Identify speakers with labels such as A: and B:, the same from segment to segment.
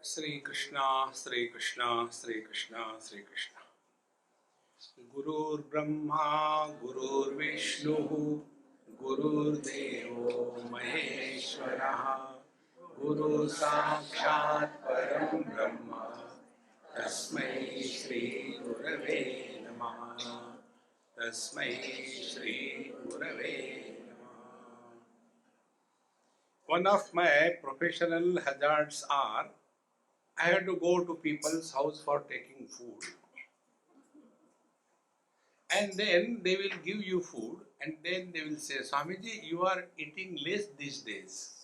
A: Sri Krishna, Sri Krishna, Sri Krishna, Sri Krishna. Gurur Brahma, Gurur Vishnu, Gurur Devo Maheshwara, Guru Sakshat Param Brahma, Tasmai Shri Gurave Namaha, Tasmai Shri Gurave Namaha. One of my professional hazards are I had to go to people's house for taking food, and then they will give you food, and then they will say, Swamiji, you are eating less these days.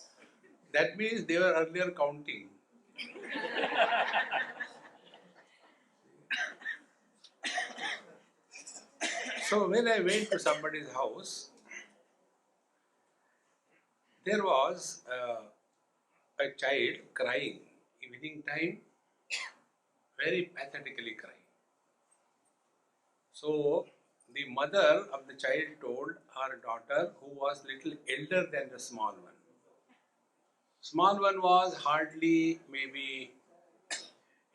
A: That means they were earlier counting. So when I went to somebody's house, there was a child crying, evening time, very pathetically crying. So the mother of the child told her daughter, who was little elder than the small one. Small one was hardly maybe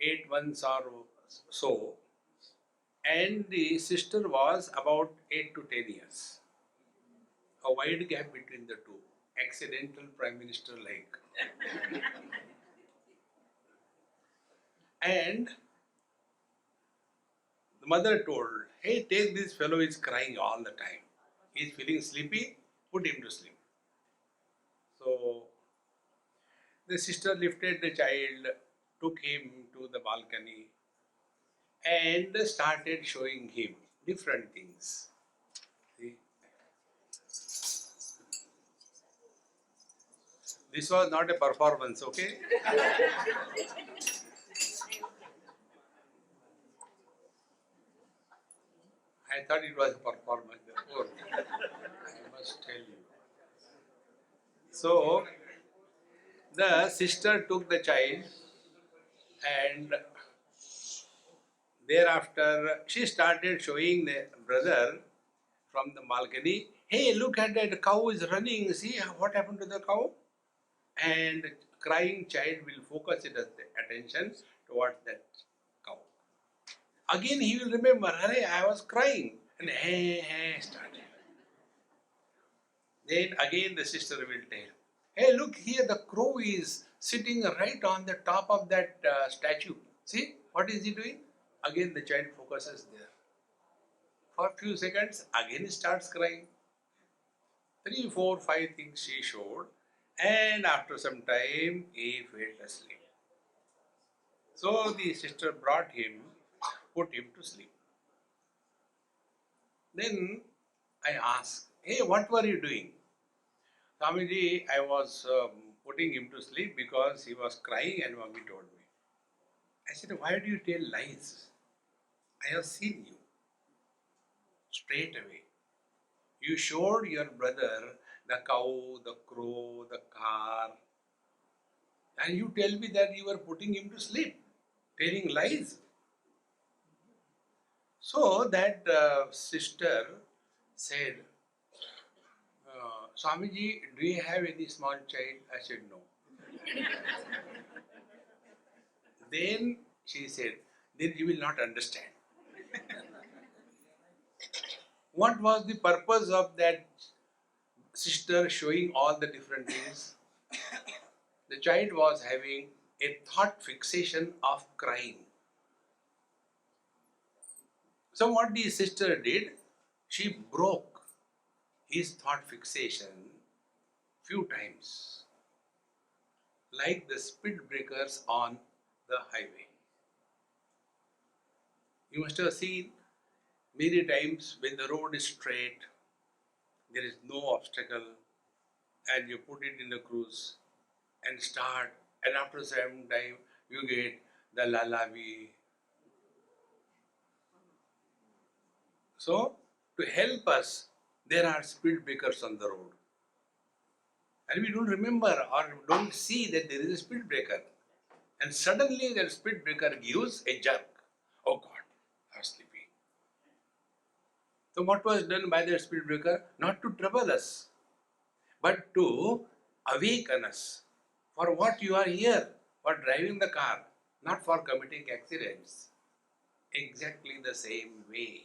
A: 8 months or so, and the sister was about 8 to 10 years. A wide gap between the two. Accidental prime minister like. And the mother told, hey, take this fellow, is crying all the time. He is feeling sleepy, put him to sleep. So the sister lifted the child, took him to the balcony, and started showing him different things. See? This was not a performance, okay? I thought it was a performance. Therefore, I must tell you. So, the sister took the child, and thereafter she started showing the brother from the balcony, hey, look at that cow is running, see what happened to the cow? And crying child will focus its attention towards that cow. Again he will remember, hey, I was crying, and hey, started. Then again the sister will tell, hey, look here, the crow is sitting right on the top of that statue. See, what is he doing? Again the child focuses there. For a few seconds, again he starts crying. 3, 4, 5 things she showed, and after some time he fell asleep. So the sister brought him, put him to sleep. Then I asked, hey, what were you doing? Swamiji, I was putting him to sleep because he was crying and mommy told me. I said, why do you tell lies? I have seen you. Straight away. You showed your brother the cow, the crow, the car, and you tell me that you were putting him to sleep, telling lies. So that sister said, Swamiji, do you have any small child? I said, no. Then she said, then you will not understand. What was the purpose of that sister showing all the different things? The child was having a thought fixation of crying. So what the sister did, she broke his thought fixation few times, like the speed breakers on the highway. You must have seen many times when the road is straight, there is no obstacle, and you put it in the cruise and start, and after some time you get the lalavi. So, to help us, there are speed breakers on the road. And we don't remember or don't see that there is a speed breaker. And suddenly that speed breaker gives a jerk. Oh God, I was sleeping. So what was done by the speed breaker? Not to trouble us, but to awaken us. For what you are here? for driving the car, not for committing accidents. Exactly the same way.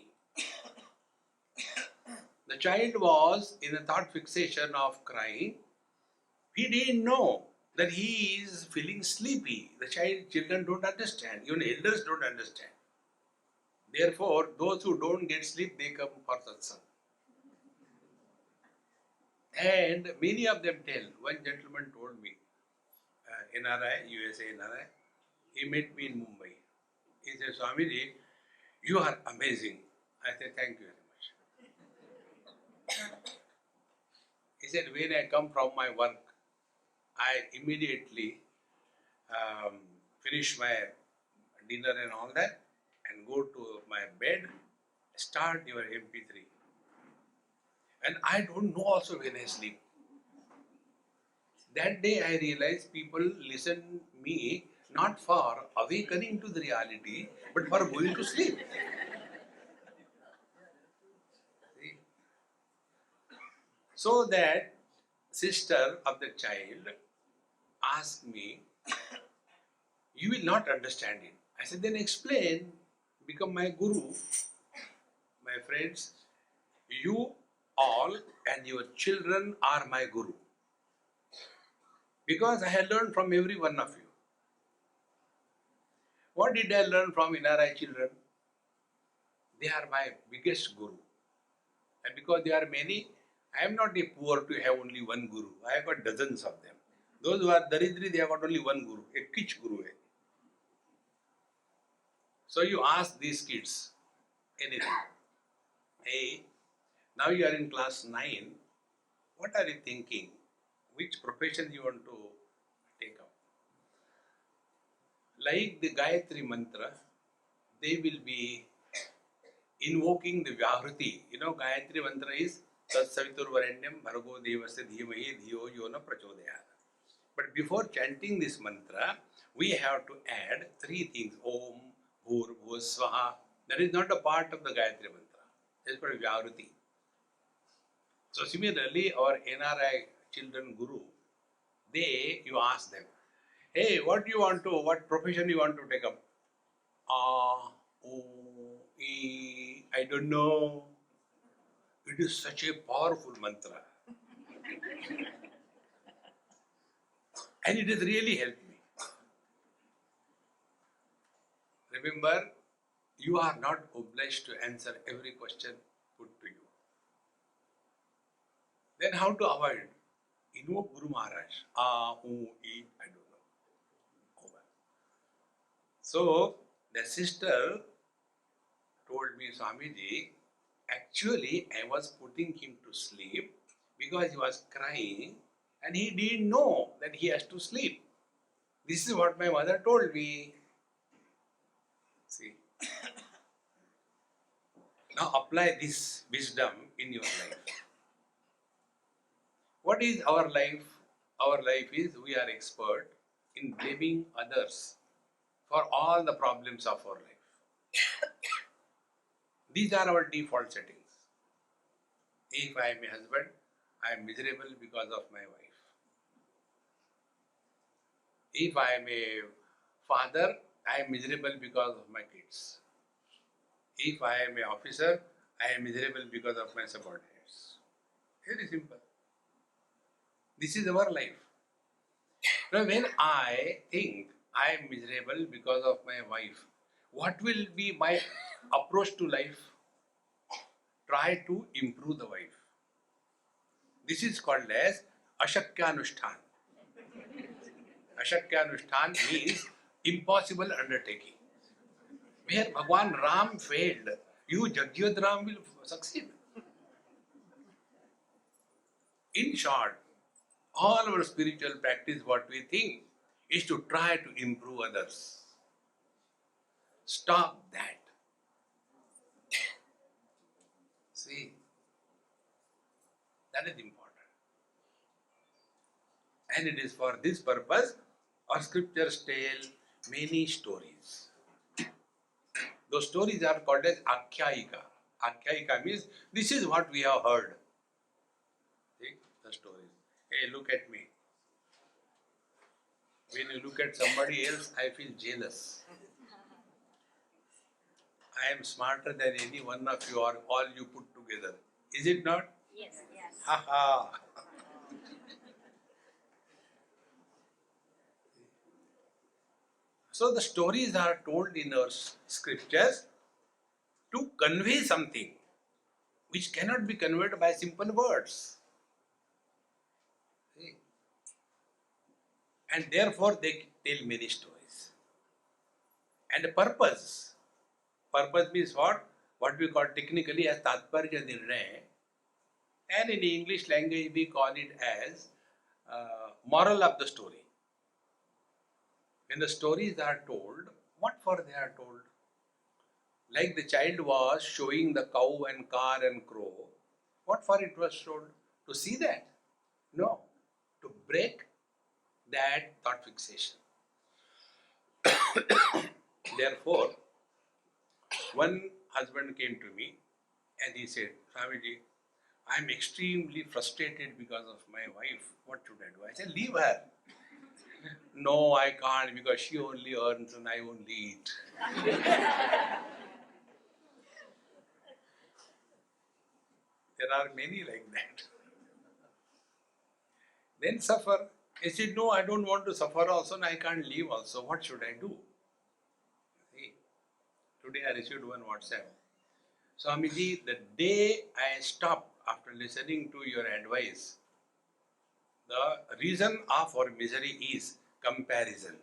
A: The child was in a thought fixation of crying. He didn't know that he is feeling sleepy. Children don't understand. Even elders don't understand. Therefore, those who don't get sleep, they come for satsang. And many of them tell. One gentleman told me, NRI, USA NRI, he met me in Mumbai. He said, Swamiji, you are amazing. I said, thank you very much. He said, when I come from my work, I immediately finish my dinner and all that and go to my bed, start your MP3. And I don't know also when I sleep. That day I realized people listen me not for awakening to the reality, but for going to sleep. See? So that sister of the child asked me, you will not understand it. I said, then explain, become my guru. My friends, you all and your children are my guru. Because I had learned from every one of you. What did I learn from NRI children? They are my biggest guru. And because they are many, I am not a poor to have only one guru. I have got dozens of them. Those who are daridri, they have got only one guru, a kich guru. So you ask these kids anything. Hey, now you are in class 9. What are you thinking? Which profession you want to take up? Like the Gayatri mantra, they will be invoking the Vyahruti. You know, Gayatri mantra is Tat Savitur Varanyam Bhargo Devasya Dhimahi Dhiyo Yona Prachodayat. But before chanting this mantra, we have to add 3 things. Om, Bhur, Bhur, Swaha. That is not a part of the Gayatri mantra. That is called Vyahruti. So similarly, our NRI children guru, you ask them, hey, what profession you want to take up? I don't know. It is such a powerful mantra. And it has really helped me. Remember, you are not obliged to answer every question put to you. Then how to avoid? Invoke Guru Maharaj. I don't know. Over. So, the sister told me, Swamiji, actually I was putting him to sleep because he was crying and he didn't know that he has to sleep. This is what my mother told me. See. Now apply this wisdom in your life. What is our life? Our life is we are expert in blaming others for all the problems of our life. These are our default settings. If I am a husband, I am miserable because of my wife. If I am a father, I am miserable because of my kids. If I am an officer, I am miserable because of my subordinates. Very simple. This is our life. Now, when I think I am miserable because of my wife, what will be my approach to life? Try to improve the wife. This is called as Ashakyanushthan. Ashakyanushthan means impossible undertaking. Where Bhagwan Ram failed, you Jagyad Ram will succeed. In short, all our spiritual practice, what we think, is to try to improve others. Stop that. See, that is important. And it is for this purpose our scriptures tell many stories. Those stories are called as Akhyayika. Akhyayika means this is what we have heard. See, the stories. Hey, look at me. When you look at somebody else, I feel jealous. I am smarter than any one of you or all you put together. Is it not?
B: Yes, yes.
A: Ha ha. So the stories are told in our scriptures to convey something which cannot be conveyed by simple words. See? And therefore they tell many stories. And the purpose. Purpose means what? What we call technically as Tatparya Nirnay. And in English language we call it as moral of the story. When the stories are told, what for they are told? Like the child was showing the cow and car and crow, what for it was told? To see that? No, to break that thought fixation. Therefore, one husband came to me and he said, Swamiji, I am extremely frustrated because of my wife. What should I do? I said, leave her. No, I can't because she only earns and I only eat. There are many like that. Then suffer. I said, no, I don't want to suffer also and I can't leave also. What should I do? See, today I received one WhatsApp. Swamiji, the day I stopped after listening to your advice, the reason of our misery is comparison.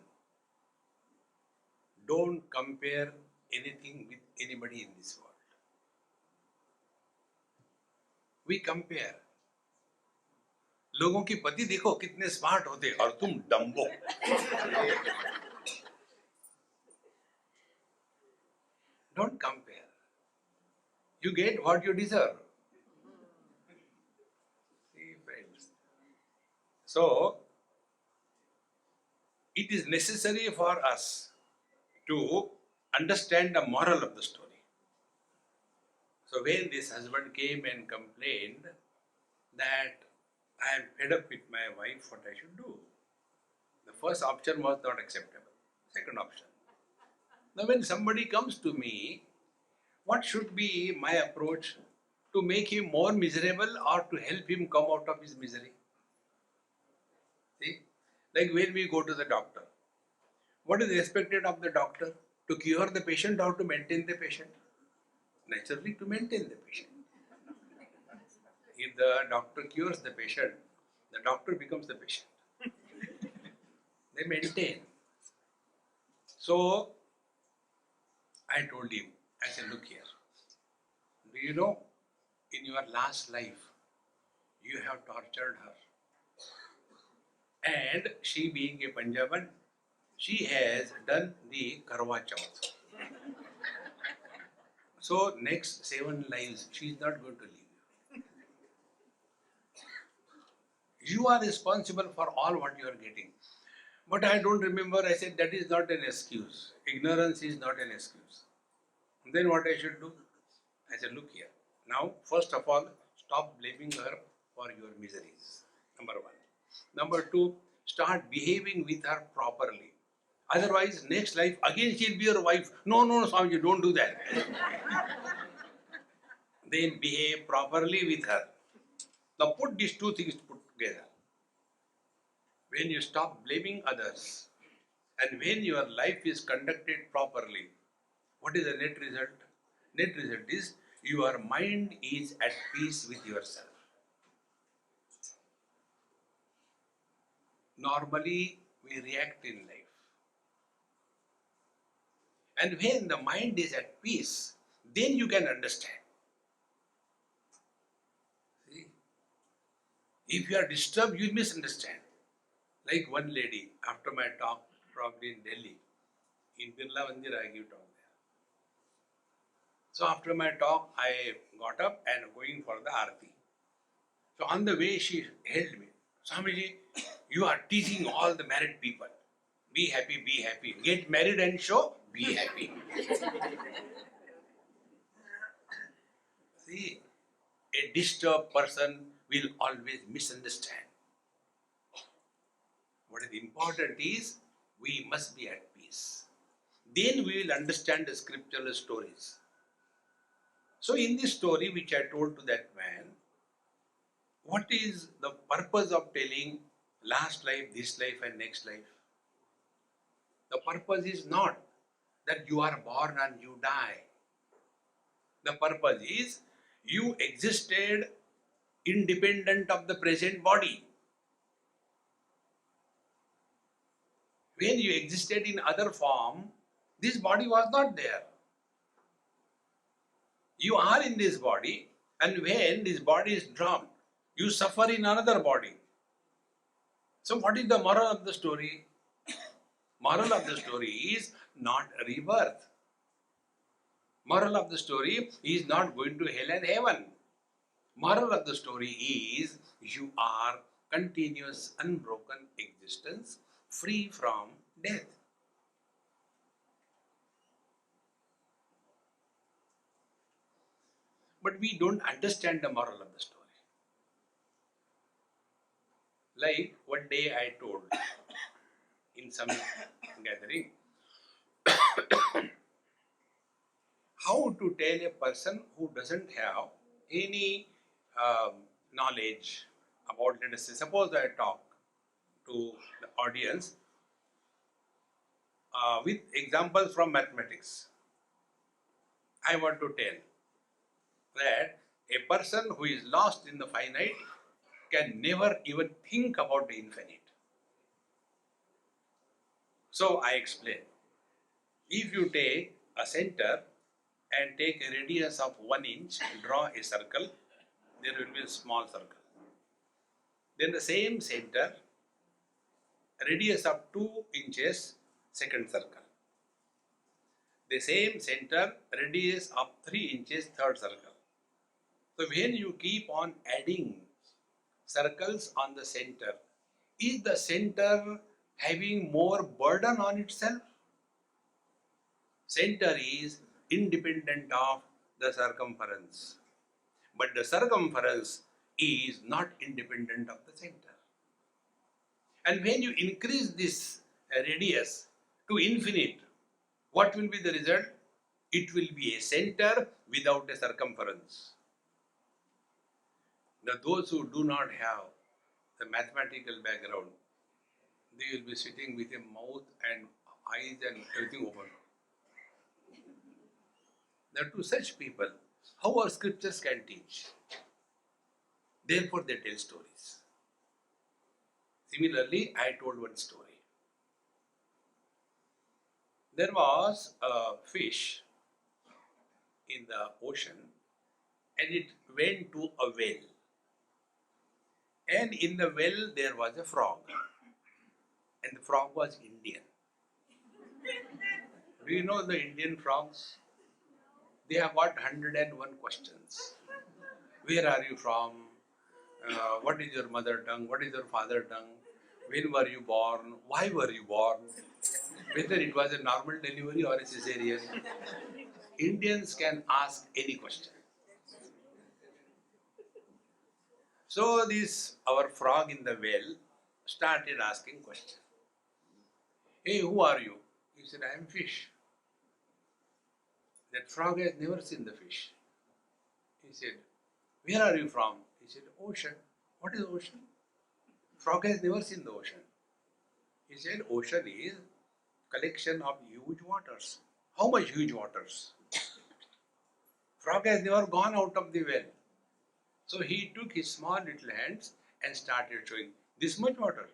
A: Don't compare anything with anybody in this world. We compare. लोगों की पति देखो कितने smart होते और तुम Dumbo. Don't compare. You get what you deserve. See, friends. So, it is necessary for us to understand the moral of the story. So, when this husband came and complained that I am fed up with my wife, what I should do? The first option was not acceptable. Second option. Now, when somebody comes to me, what should be my approach to make him more miserable or to help him come out of his misery? See, like when we go to the doctor, what is expected of the doctor? To cure the patient or to maintain the patient? Naturally, to maintain the patient. If the doctor cures the patient, the doctor becomes the patient. They maintain. So, I told him, I said, look here. Do you know, in your last life, you have tortured her. And she being a Punjaban, she has done the Karwa Chauth. So, next 7 lives, she is not going to leave you. You are responsible for all what you are getting. But I don't remember, I said, that is not an excuse. Ignorance is not an excuse. Then what I should do? I said, look here. Now, first of all, stop blaming her for your miseries. Number 1. Number 2, start behaving with her properly. Otherwise, next life, again she'll be your wife. No, Swamiji, don't do that. Then behave properly with her. Now put these two things put together. When you stop blaming others and when your life is conducted properly, what is the net result? Net result is your mind is at peace with yourself. Normally, we react in life. And when the mind is at peace, then you can understand. See? If you are disturbed, you misunderstand. Like one lady, after my talk, probably in Delhi, in Birla Mandir, I give talk there. So after my talk, I got up and going for the Aarti. So on the way, she held me. Swamiji, you are teaching all the married people. Be happy, be happy. Get married and show, be happy. See, a disturbed person will always misunderstand. What is important is We must be at peace. Then we will understand the scriptural stories. So in this story which I told to that man, what is the purpose of telling last life, this life and next life? The purpose is not that you are born and you die. The purpose is you existed independent of the present body. When you existed in other form, this body was not there. You are in this body, and when this body is dropped, you suffer in another body. So what is the moral of the story? Moral of the story is not rebirth. Moral of the story is not going to hell and heaven. Moral of the story is you are continuous, unbroken existence, free from death. But we don't understand the moral of the story. Like one day I told in some gathering, how to tell a person who doesn't have any knowledge about, let us say, suppose I talk to the audience with examples from mathematics. I want to tell that a person who is lost in the finite can never even think about the infinite. So I explain. If you take a center and take a radius of 1 inch, draw a circle, there will be a small circle. Then the same center, radius of 2 inches, second circle. The same center, radius of 3 inches, third circle. So when you keep on adding circles on the center, is the center having more burden on itself? Center is independent of the circumference, but the circumference is not independent of the center. And when you increase this radius to infinite, what will be the result? It will be a center without a circumference. Now, those who do not have the mathematical background, they will be sitting with a mouth and eyes and everything open. Now, to such people, how our scriptures can teach? Therefore, they tell stories. Similarly, I told one story. There was a fish in the ocean and it went to a well. And in the well there was a frog. And the frog was Indian. Do you know the Indian frogs? They have got 101 questions. Where are you from? What is your mother tongue? What is your father tongue? When were you born? Why were you born? Whether it was a normal delivery or a cesarean. Indians can ask any question. So this, our frog in the well, started asking questions. Hey, who are you? He said, I am fish. That frog has never seen the fish. He said, where are you from? He said, ocean. What is ocean? Frog has never seen the ocean. He said, ocean is collection of huge waters. How much huge waters? Frog has never gone out of the well. So he took his small little hands and started showing this much water.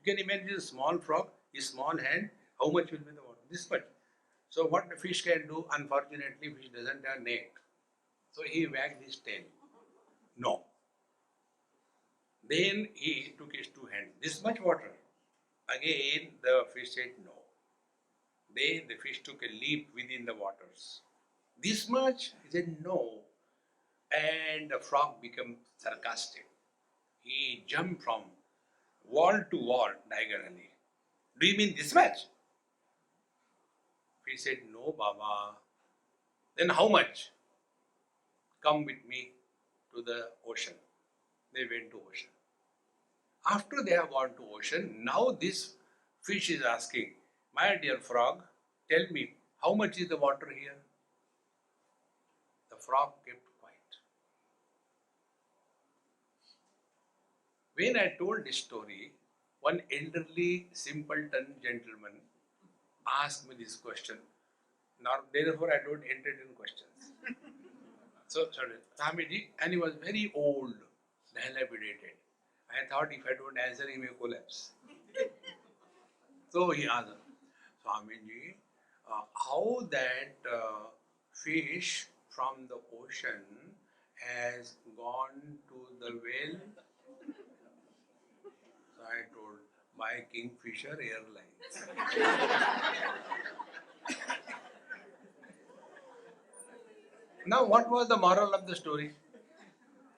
A: You can imagine a small frog, his small hand, how much will be the water? This much. So what the fish can do, unfortunately, fish doesn't have neck. So he wagged his tail. No. Then he took his two hands. This much water. Again, the fish said no. Then the fish took a leap within the waters. This much? He said no. And the frog became sarcastic. He jumped from wall to wall diagonally. Do you mean this much? He said, no, Baba. Then how much? Come with me to the ocean. They went to ocean. After they have gone to ocean, now this Fish is asking, my dear frog, tell me, how much is the water here? The frog kept quiet. When I told this story, one elderly simpleton gentleman asked me this question. Now, therefore, I don't entertain questions. So, sorry, Swamiji, and he was very old, dilapidated. I thought if I don't answer, he may collapse. So he asked, Swamiji, how that fish from the ocean has gone to the well? So I told, by Kingfisher Airlines. Now, what was the moral of the story?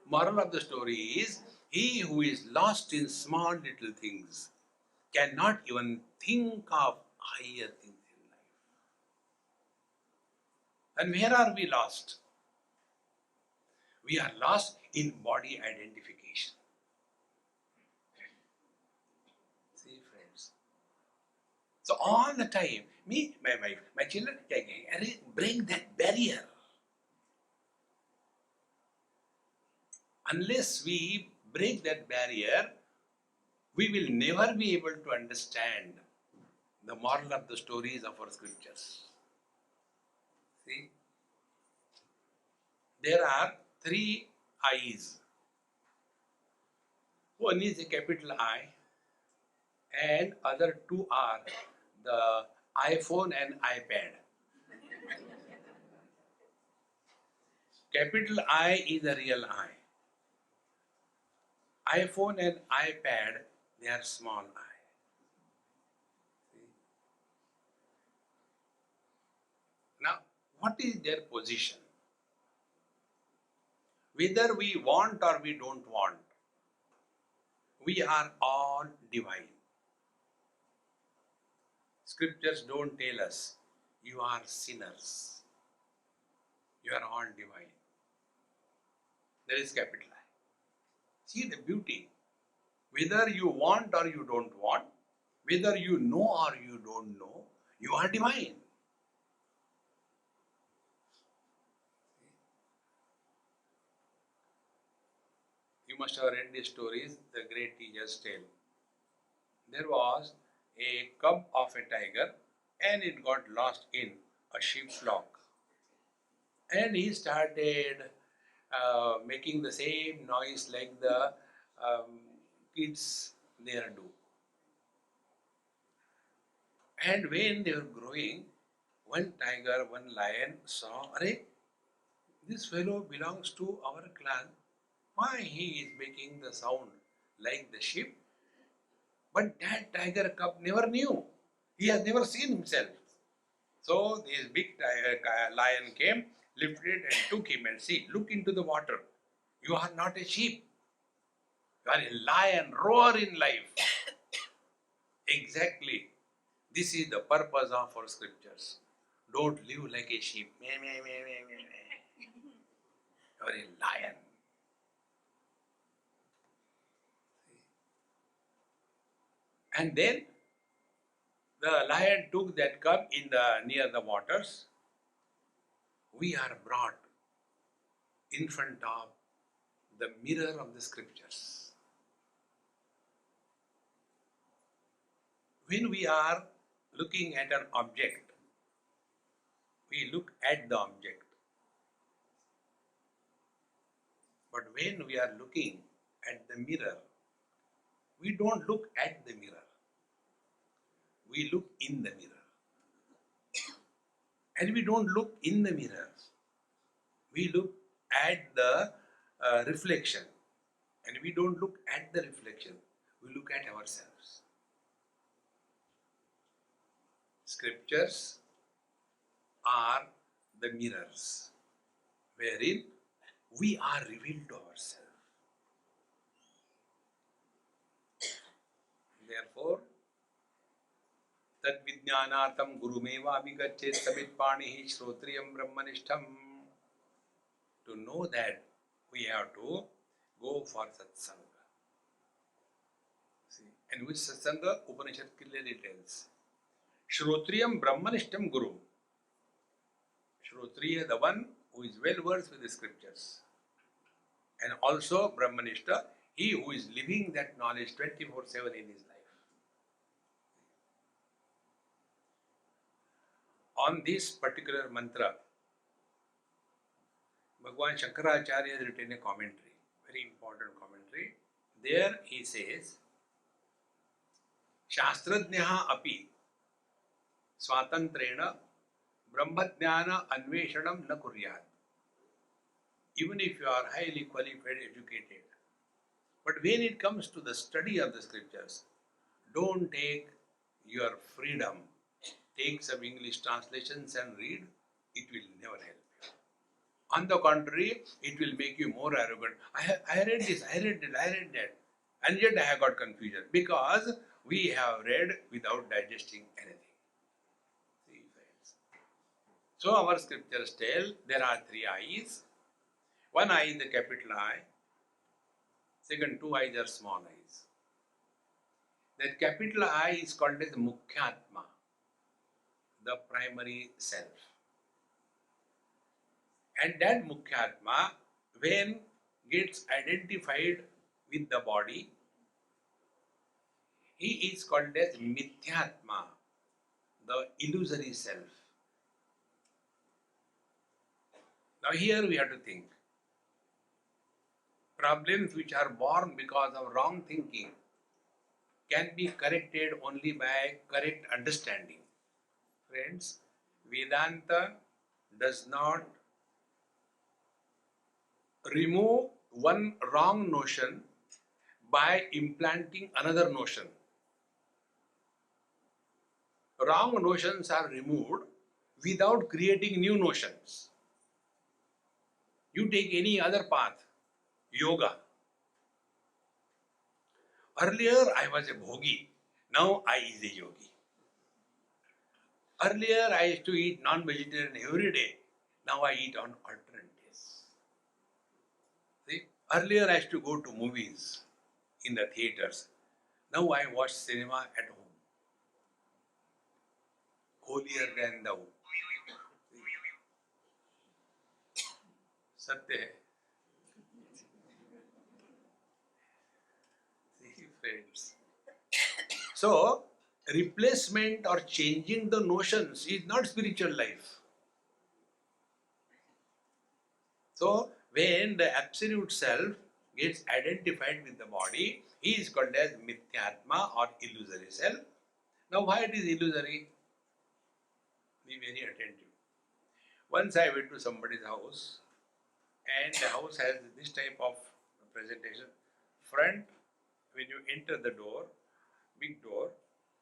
A: Moral of the story is, he who is lost in small little things cannot even think of higher things in life. And where are we lost? We are lost in body identification. See, friends. So all the time, my children, break that barrier. Unless we break that barrier, we will never be able to understand the moral of the stories of our scriptures. See, there are three I's. One is a capital I, and other two are the iPhone and iPad. Capital I is the real I. iPhone and iPad, they are small I. See? Now, what is their position? Whether we want or we don't want, we are all divine. Scriptures don't tell us, you are sinners. You are all divine. That is capital I. See the beauty. Whether you want or you don't want, whether you know or you don't know, you are divine. You must have read the stories the great teachers tell. There was a cub of a tiger and it got lost in a sheep flock. And he started making the same noise like the kids there do. And when they were growing, one tiger, one lion saw, Arey, this fellow belongs to our clan. Why he is making the sound like the sheep? But that tiger cub never knew. He has never seen himself. So this big lion came, lifted and took him and see, look into the water. You are not a sheep. You are a lion, roar in life. Exactly. This is the purpose of our scriptures. Don't live like a sheep. Meh, meh, meh, meh, meh, meh. You are a lion. And then the lion took that cub near the waters. We are brought in front of the mirror of the scriptures. When we are looking at an object, we look at the object. But when we are looking at the mirror, we don't look at the mirror. We look in the mirror. And we don't look in the mirror. We look at the reflection. And we don't look at the reflection. We look at ourselves. Scriptures are the mirrors wherein we are revealed to ourselves. Therefore, tad vijnanatam gurumeva abhigachet samitpanihi shrotriyam brahmanishtam. To know that, we have to go for satsanga. See, And which Satsanga Upanishad clearly tells. Shrotriyam Brahmanishtam Guru. Shrotriya, the one who is well versed with the scriptures. And also Brahmanishta, he who is living that knowledge 24/7 in his life. On this particular mantra, Bhagwan Shankaracharya has written a commentary, very important commentary. There he says, Shastrajnaha api swatantrena brahmajnana anveshanam na kuryat. Even if you are highly qualified, educated, but when it comes to the study of the scriptures, don't take your freedom. Take some English translations and read. It will never help you. On the contrary, it will make you more arrogant. I read this, I read that. And yet I have got confusion because we have read without digesting anything. See, friends. So our scriptures tell there are three eyes. One eye is the capital eye. Second, two eyes are small eyes. That capital eye is called as Mukhyatma, the primary self. And that Mukhyatma, when gets identified with the body, he is called as Mithyatma, the illusory self. Now here we have to think. Problems which are born because of wrong thinking can be corrected only by correct understanding. Friends, Vedanta does not remove one wrong notion by implanting another notion. Wrong notions are removed without creating new notions. You take any other path, yoga. Earlier I was a bhogi, now I is a yogi. Earlier I used to eat non-vegetarian every day, now I eat on alternate days. See? Earlier I used to go to movies in the theatres, now I watch cinema at home. Holier than thou. Satya hai. See, friends. So, replacement or changing the notions is not spiritual life. So, when the absolute self gets identified with the body, he is called as Mithyatma or illusory self. Now, why it is illusory? Be very attentive. Once I went to somebody's house, and the house has this type of presentation. Front, when you enter the door, big door,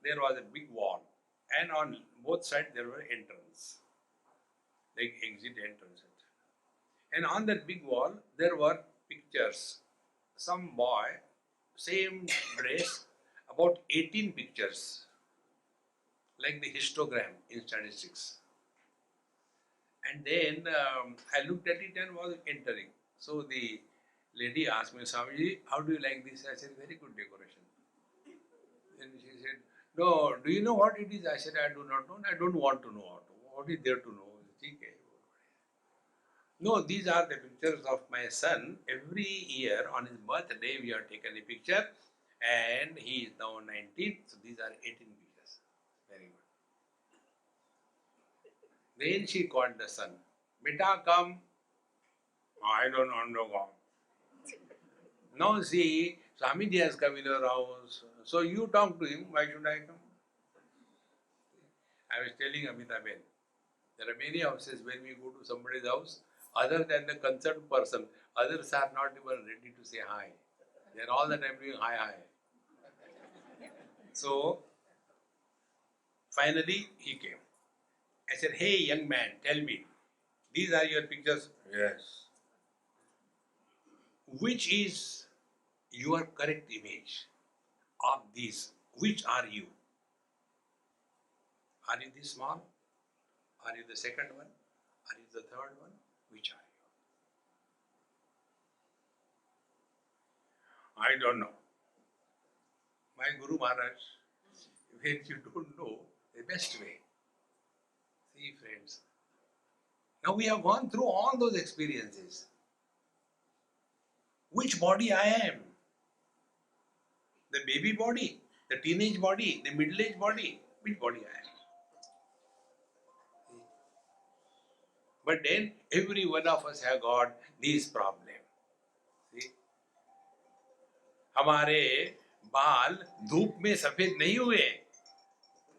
A: there was a big wall, and on both sides there were entrance, like exit entrance. And on that big wall, there were pictures. Some boy, same dress, about 18 pictures, like the histogram in statistics. And then I looked at it and was entering. So the lady asked me, Swamiji, how do you like this? I said, very good decoration. And she said, no, do you know what it is? I said, I do not know. I don't want to know. What is there to know? No, these are the pictures of my son. Every year on his birthday, we have taken a picture, and he is now 19. So these are 18 pictures. Very good. Then she called the son. Beta, come. I don't want to come. Now see, Swamiji has come in your house. So you talk to him. Why should I come? I was telling Amitaben, there are many houses when we go to somebody's house, other than the concerned person, others are not even ready to say hi. They are all the time doing hi, hi. So, finally he came. I said, hey young man, tell me, these are your pictures? Yes. Which is your correct image of these? Which are you? Are you the small? Are you the second one? Are you the third one? Which are you? I don't know. My Guru Maharaj, when you don't know the best way. See, friends, now we have gone through all those experiences. Which body I am? The baby body, the teenage body, the middle-aged body, which body I am? But then every one of us have got these problems. See? हमारे बाल धूप में सफेद नहीं हुए.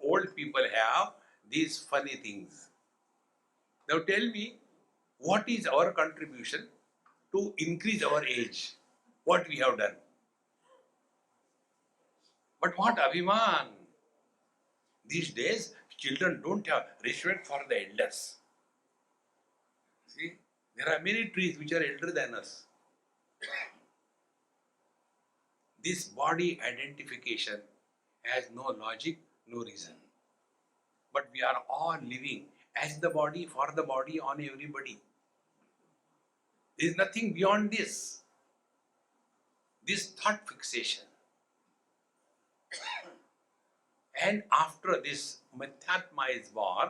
A: Old people have these funny things. Now tell me, what is our contribution to increase our age? What we have done? But what Abhiman? These days, children don't have respect for the elders. See, there are many trees which are elder than us. This body identification has no logic, no reason. But we are all living as the body, for the body, on everybody. There is nothing beyond this. This thought fixation. And after this Mithyatma is born,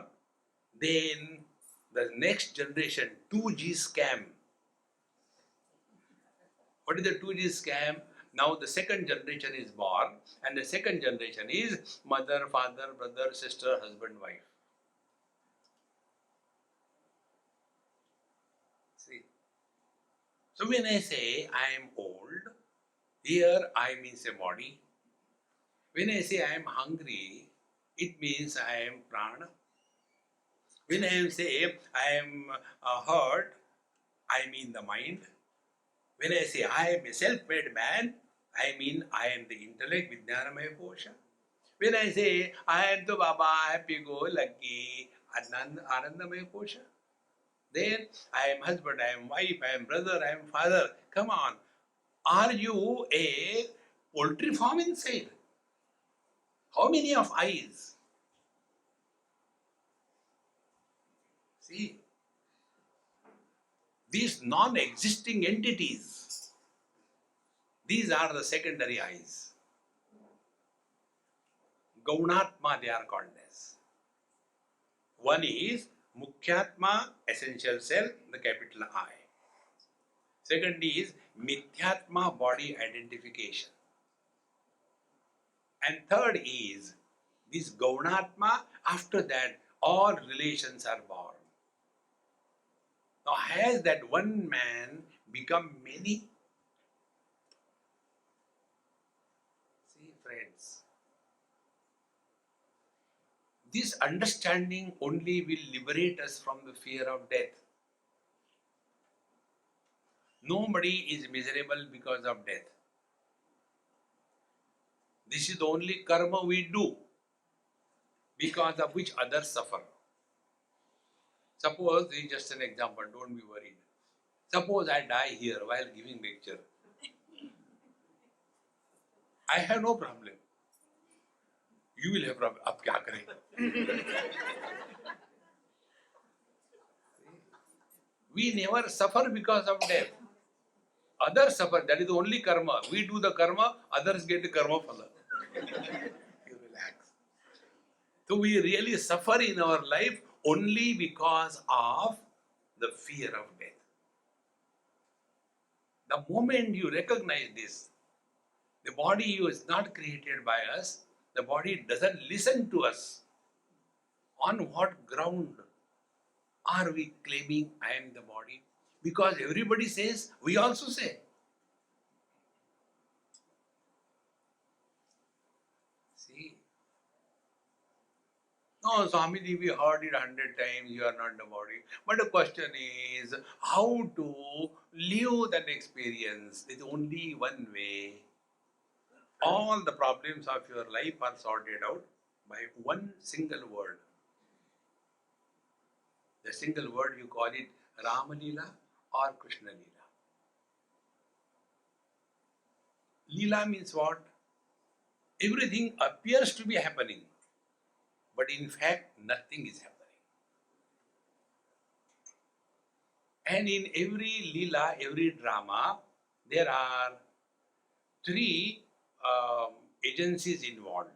A: then the next generation, 2G scam. What is the 2G scam? Now the second generation is born, and the second generation is mother, father, brother, sister, husband, wife. See? So when I say I am old, here I means a body. When I say I am hungry, it means I am prana. When I say I am hurt, I mean the mind. When I say I am a self-made man, I mean I am the intellect, Vijnanamaya Kosha. When I say I am the Baba, happy-go-lucky, Anandamaya Kosha, then I am husband, I am wife, I am brother, I am father. Come on, are you a poultry farm inside? How many of eyes? See, these non-existing entities, these are the secondary eyes. Gaunatma they are called as. One is Mukhyatma, essential self, the capital I. Second is Mithyatma, body identification. And third is this Gaunatma, after that all relations are born. Now has that one man become many? See, friends, this understanding only will liberate us from the fear of death. Nobody is miserable because of death. This is the only karma we do, because of which others suffer. Suppose, this is just an example, don't be worried. Suppose I die here while giving lecture. I have no problem. You will have problem. Ab kya kare? We never suffer because of death. Others suffer, that is the only karma. We do the karma, others get the karma phala. You relax. So we really suffer in our life only because of the fear of death. The moment you recognize this, the body is not created by us, the body doesn't listen to us. On what ground are we claiming I am the body? Because everybody says, we also say. See? No, Swamiji, we heard it 100 times, you are not the body. But the question is, how to live that experience? There is only one way. All the problems of your life are sorted out by one single word. The single word, you call it Rama Leela or Krishna Leela. Leela means what? Everything appears to be happening, but in fact nothing is happening. And in every Leela, every drama, there are three agencies involved.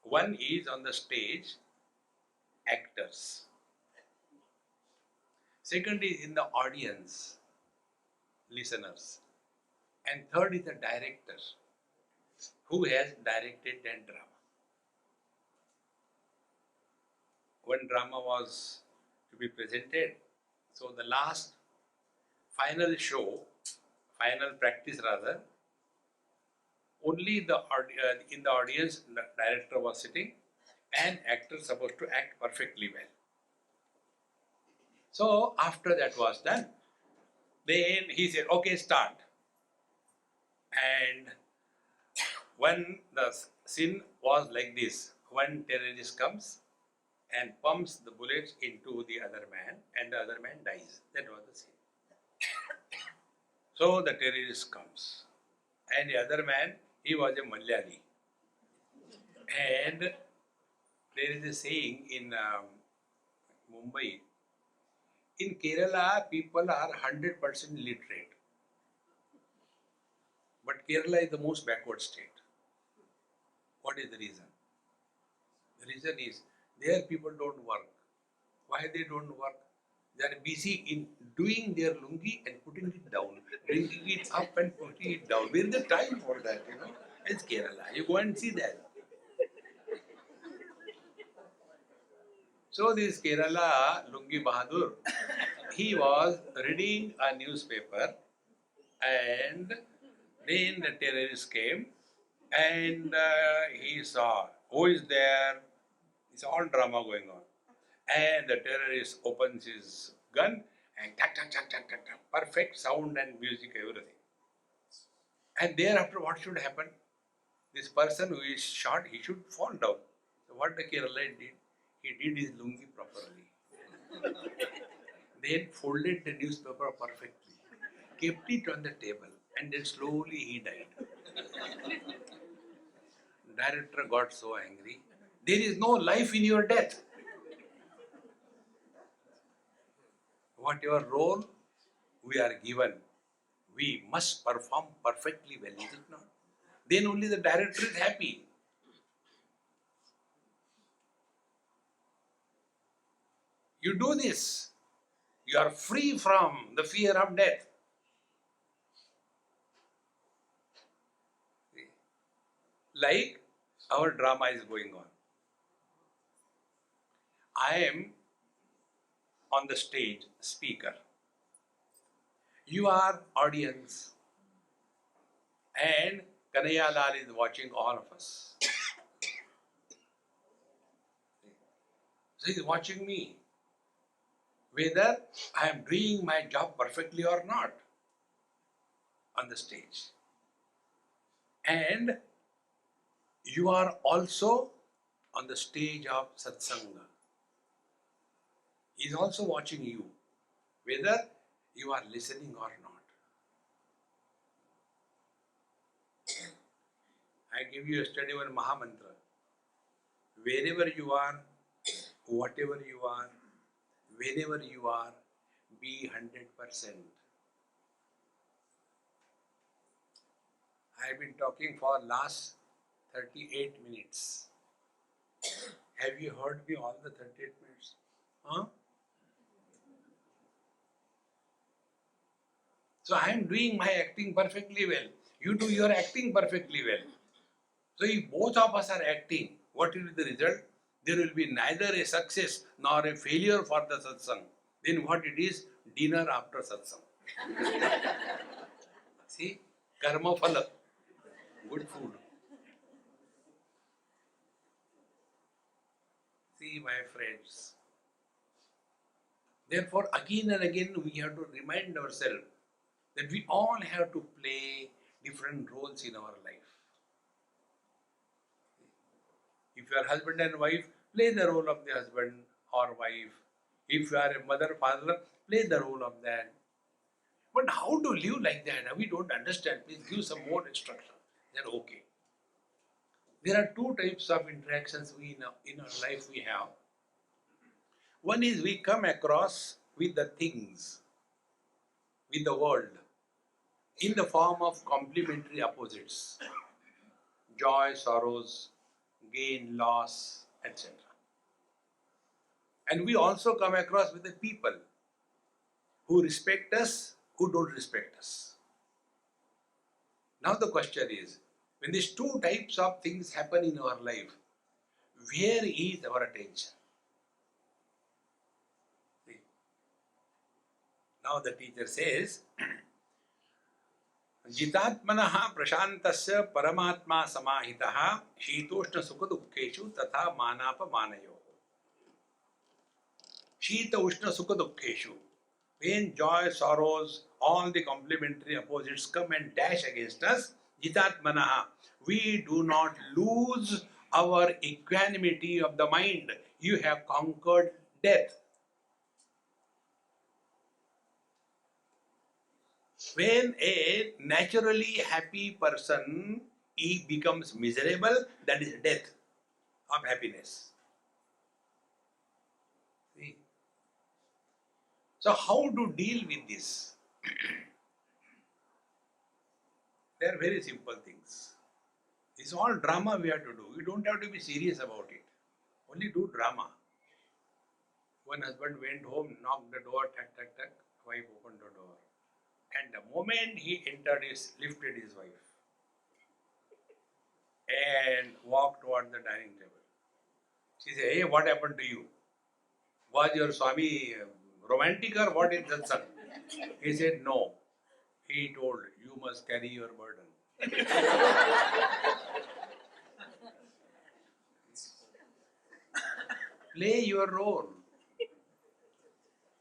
A: One is on the stage, actors. Second is in the audience, listeners. And third is the director who has directed that drama. One drama was to be presented. So the last final show, final practice rather, only in the audience the director was sitting and actor supposed to act perfectly well. So after that was done, then he said, okay, start. And when the scene was like this, one terrorist comes and pumps the bullets into the other man and the other man dies. That was the scene. So the terrorist comes and the other man, he was a Malayali. And there is a saying in Mumbai, in Kerala, people are 100% literate. But Kerala is the most backward state. What is the reason? The reason is, there people don't work. Why they don't work? They are busy in doing their lungi and putting it down, bringing it up and putting it down. Where is the time for that, you know? It's Kerala. You go and see that. So this Kerala Lungi Bahadur, he was reading a newspaper and then the terrorist came and he saw who is there. It's all drama going on. And the terrorist opens his gun and tak tak tak tak tak tak, perfect sound and music, everything. And thereafter, what should happen? This person who is shot, he should fall down. So what the Kerala did, he did his lungi properly. Then folded the newspaper perfectly, kept it on the table, and then slowly he died. Director got so angry. There is no life in your death. Whatever role we are given, we must perform perfectly well, is it not? Then only the director is happy. You do this, you are free from the fear of death. Like our drama is going on. I am on the stage, speaker. You are audience. And Kanhaiya Lal is watching all of us. So he is watching me. Whether I am doing my job perfectly or not on the stage. And you are also on the stage of satsanga. He is also watching you, whether you are listening or not. I give you yesterday one Mahamantra. Wherever you are, whatever you are, whenever you are, be 100%. I have been talking for last 38 minutes. Have you heard me all the 38 minutes? Huh? So I am doing my acting perfectly well. You do your acting perfectly well. So if both of us are acting, what will be the result? There will be neither a success nor a failure for the satsang. Then what it is? Dinner after satsang. See? Karma phala. Good food. See, my friends. Therefore, again and again, we have to remind ourselves that we all have to play different roles in our life. If you are husband and wife, play the role of the husband or wife. If you are a mother, father, play the role of that. But how to live like that? We don't understand. Please give some more instruction. Then okay. There are two types of interactions in our life we have. One is we come across with the things, with the world, in the form of complementary opposites. joy, sorrows, gain, loss, etc. And we also come across with the people who respect us, who don't respect us. Now the question is, when these two types of things happen in our life, where is our attention? See? Now the teacher says, जितात्मनः प्रशान्तस्य परमात्मा समाहितः शीतोष्ण सुख दुःखेषु तथा मानापमानयोः. Shita Ushna Sukha Dukkheshu. When joy, sorrows, all the complementary opposites come and dash against us, Jitatmanaha, we do not lose our equanimity of the mind. You have conquered death. When a naturally happy person he becomes miserable, that is death of happiness. See? So how to deal with this? They are very simple things. It's all drama we have to do. You don't have to be serious about it. Only do drama. One husband went home, knocked the door, tack, tack, tack. Wife opened the door. And the moment he entered, he lifted his wife and walked toward the dining table. She said, hey, what happened to you? Was your Swami romantic or what is that, son? He said, no. He told, you must carry your burden. Play your role.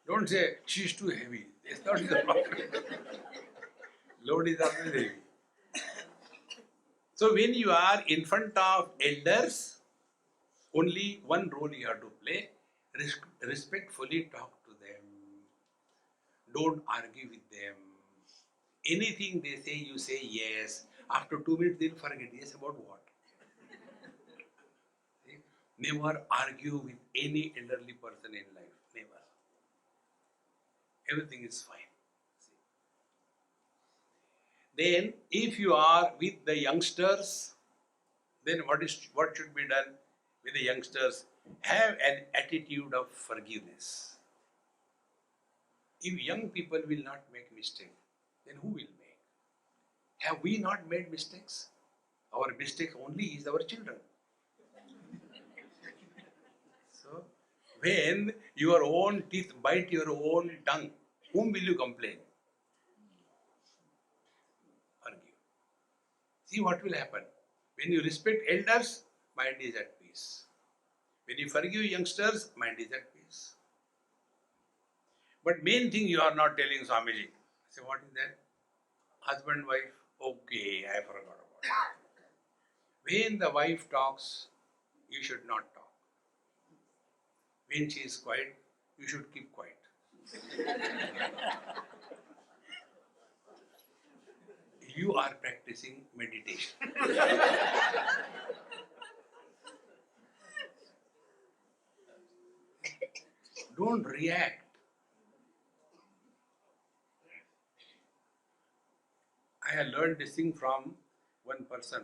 A: Don't say, she's too heavy. That's not the problem. Load is always heavy. So when you are in front of elders, only one role you have to play. Respectfully talk to them. Don't argue with them. Anything they say, you say yes. After 2 minutes, they'll forget. Yes, about what? See? Never argue with any elderly person in life. Never. Everything is fine. See? Then, if you are with the youngsters, then what should be done with the youngsters? Have an attitude of forgiveness. If young people will not make mistake, then who will make? Have we not made mistakes? Our mistake only is our children. So, when your own teeth bite your own tongue, whom will you complain? Argue. See what will happen. When you respect elders, mind is at peace. When you forgive youngsters, mind is at peace. But main thing you are not telling Swamiji. Say, what is that? Husband, wife, okay, I forgot about it. When the wife talks, you should not talk. When she is quiet, you should keep quiet. You are practicing meditation. Don't react. I have learned this thing from one person.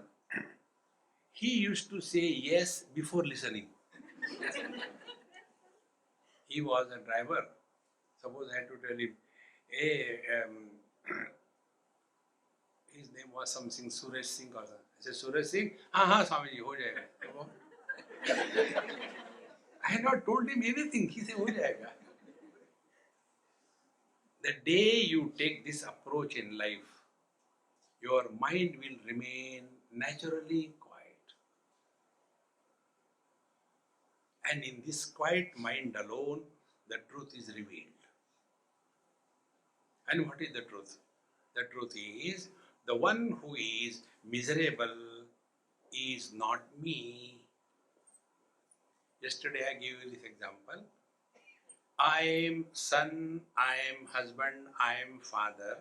A: He used to say yes before listening. He was a driver. Suppose I had to tell him, hey, his name was something, Suresh Singh or something. I said, Suresh Singh? हाँ Swamiji, हो जाएगा. I had not told him anything. He said, हो जाएगा. The day you take this approach in life, your mind will remain naturally quiet. And in this quiet mind alone, the truth is revealed. And what is the truth? The truth is, the one who is miserable is not me. Yesterday I gave you this example. I am son, I am husband, I am father,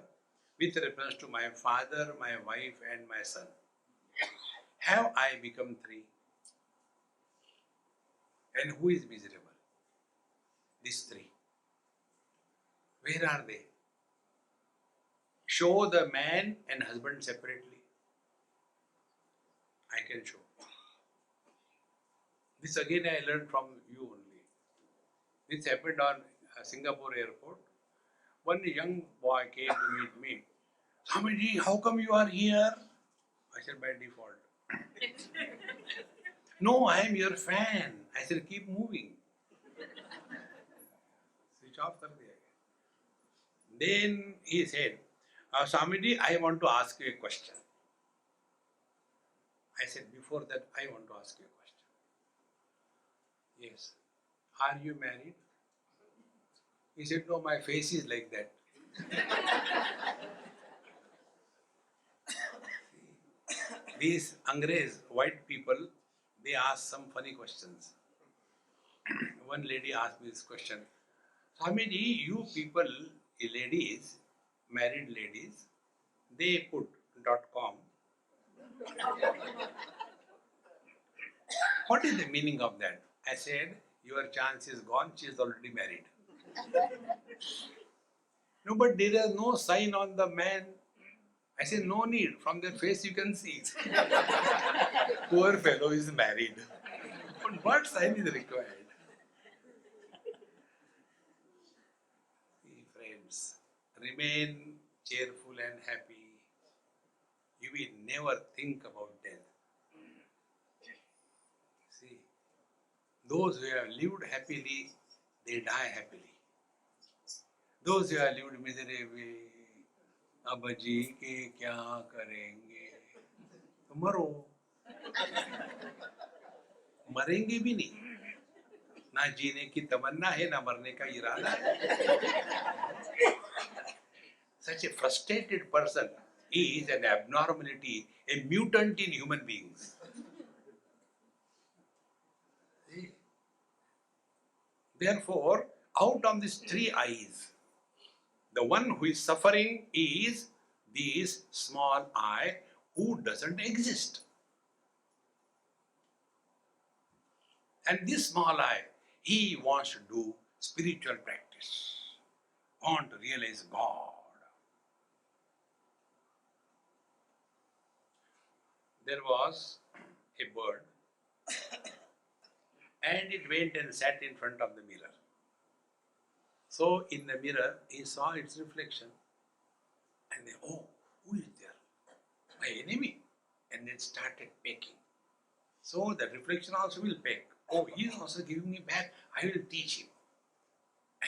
A: with reference to my father, my wife and my son. Have I become three? And who is miserable? These three. Where are they? Show the man and husband separately. I can show. This again I learned from you only. This happened on Singapore airport. One young boy came to meet me. Swamiji, how come you are here? I said, by default. No, I am your fan. I said, keep moving. Switch off kar diya. Then he said, Swamiji, I want to ask you a question. I said, before that, I want to ask you a question. Yes. Are you married? He said, no, my face is like that. These Angrez, white people, they ask some funny questions. One lady asked me this question. Swamiji, you people, ladies, married ladies, they put .com. What is the meaning of that? I said, your chance is gone, she is already married. No, but there is no sign on the man. I said, no need. From their face you can see. Poor fellow is married. But what sign is required? See, friends, remain cheerful and happy. You will never think about death. See, those who have lived happily, they die happily. Those who have lived miserably, अब जी के क्या करेंगे? तो मरो. मरेंगे भी नहीं. ना जीने की तमन्ना है, ना मरने का इरादा है. Such a frustrated person is an abnormality, a mutant in human beings. See? Therefore, out of these three eyes, the one who is suffering is this small I who doesn't exist. And this small I, he wants to do spiritual practice, want to realize God. There was a bird and it went and sat in front of the mirror. So in the mirror, he saw its reflection and then, oh, who is there? My enemy. And then started pecking. So the reflection also will peck. Oh, he is also giving me back. I will teach him.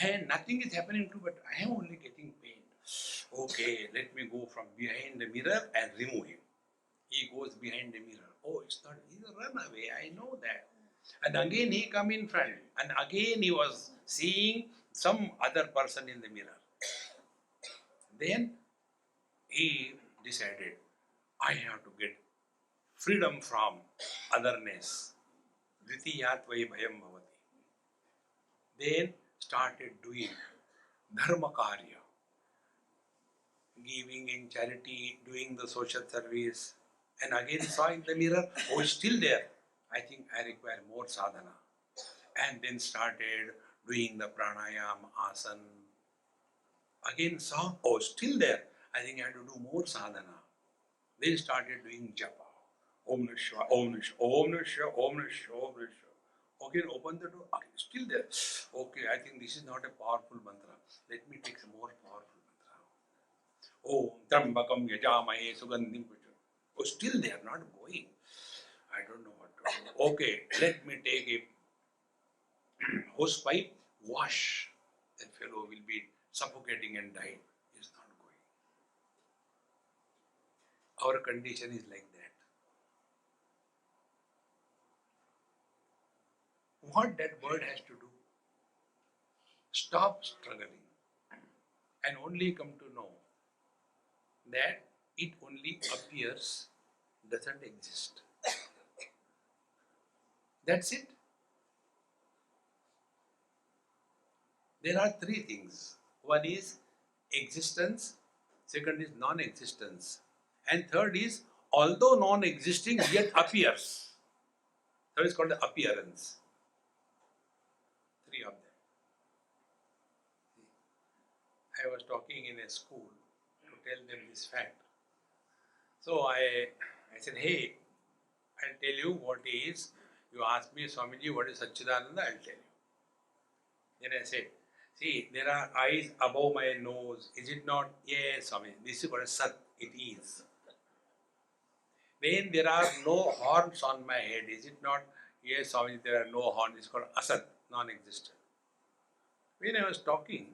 A: And nothing is happening to, but I am only getting pain. Okay, let me go from behind the mirror and remove him. He goes behind the mirror. Oh, it's not, he's a runaway, I know that. And again he come in front. And again he was seeing some other person in the mirror. Then he decided, I have to get freedom from otherness. Dvitiyat vai bhayam bhavati. Then started doing dharma karya, giving in charity, doing the social service. And again saw in the mirror, oh, it's still there. I think I require more sadhana. And then started doing the pranayam, asan. Again saw, oh, still there. I think I have to do more sadhana. Then started doing japa. Om Nishwa, Om Nishwa, Om Nishwa, Om Nishwa, Om Nishwa. Again open the door, again still there. Okay, I think this is not a powerful mantra. Let me take some more powerful mantra. Om Trambakam Yajamahe Sugandhim Pusham. Oh, still they are not going. I don't know what to do. Okay, let me take a hose pipe, wash. That fellow will be suffocating and dying. He is not going. Our condition is like that. What that bird has to do? Stop struggling and only come to know that it only appears, doesn't exist. That's it. There are three things. One is existence, second is non-existence, and third is although non-existing yet appears. Third is called the appearance. Three of them. I was talking in a school to tell them this fact. So I said, hey, I'll tell you what is. You ask me, Swamiji, what is Satchidananda? I'll tell you. Then I said, see, there are eyes above my nose. Is it not? Yes, Swami. This is called Sat. It is. Then there are no horns on my head. Is it not? Yes, Swami, there are no horns. It's called Asat, non-existent. When I was talking,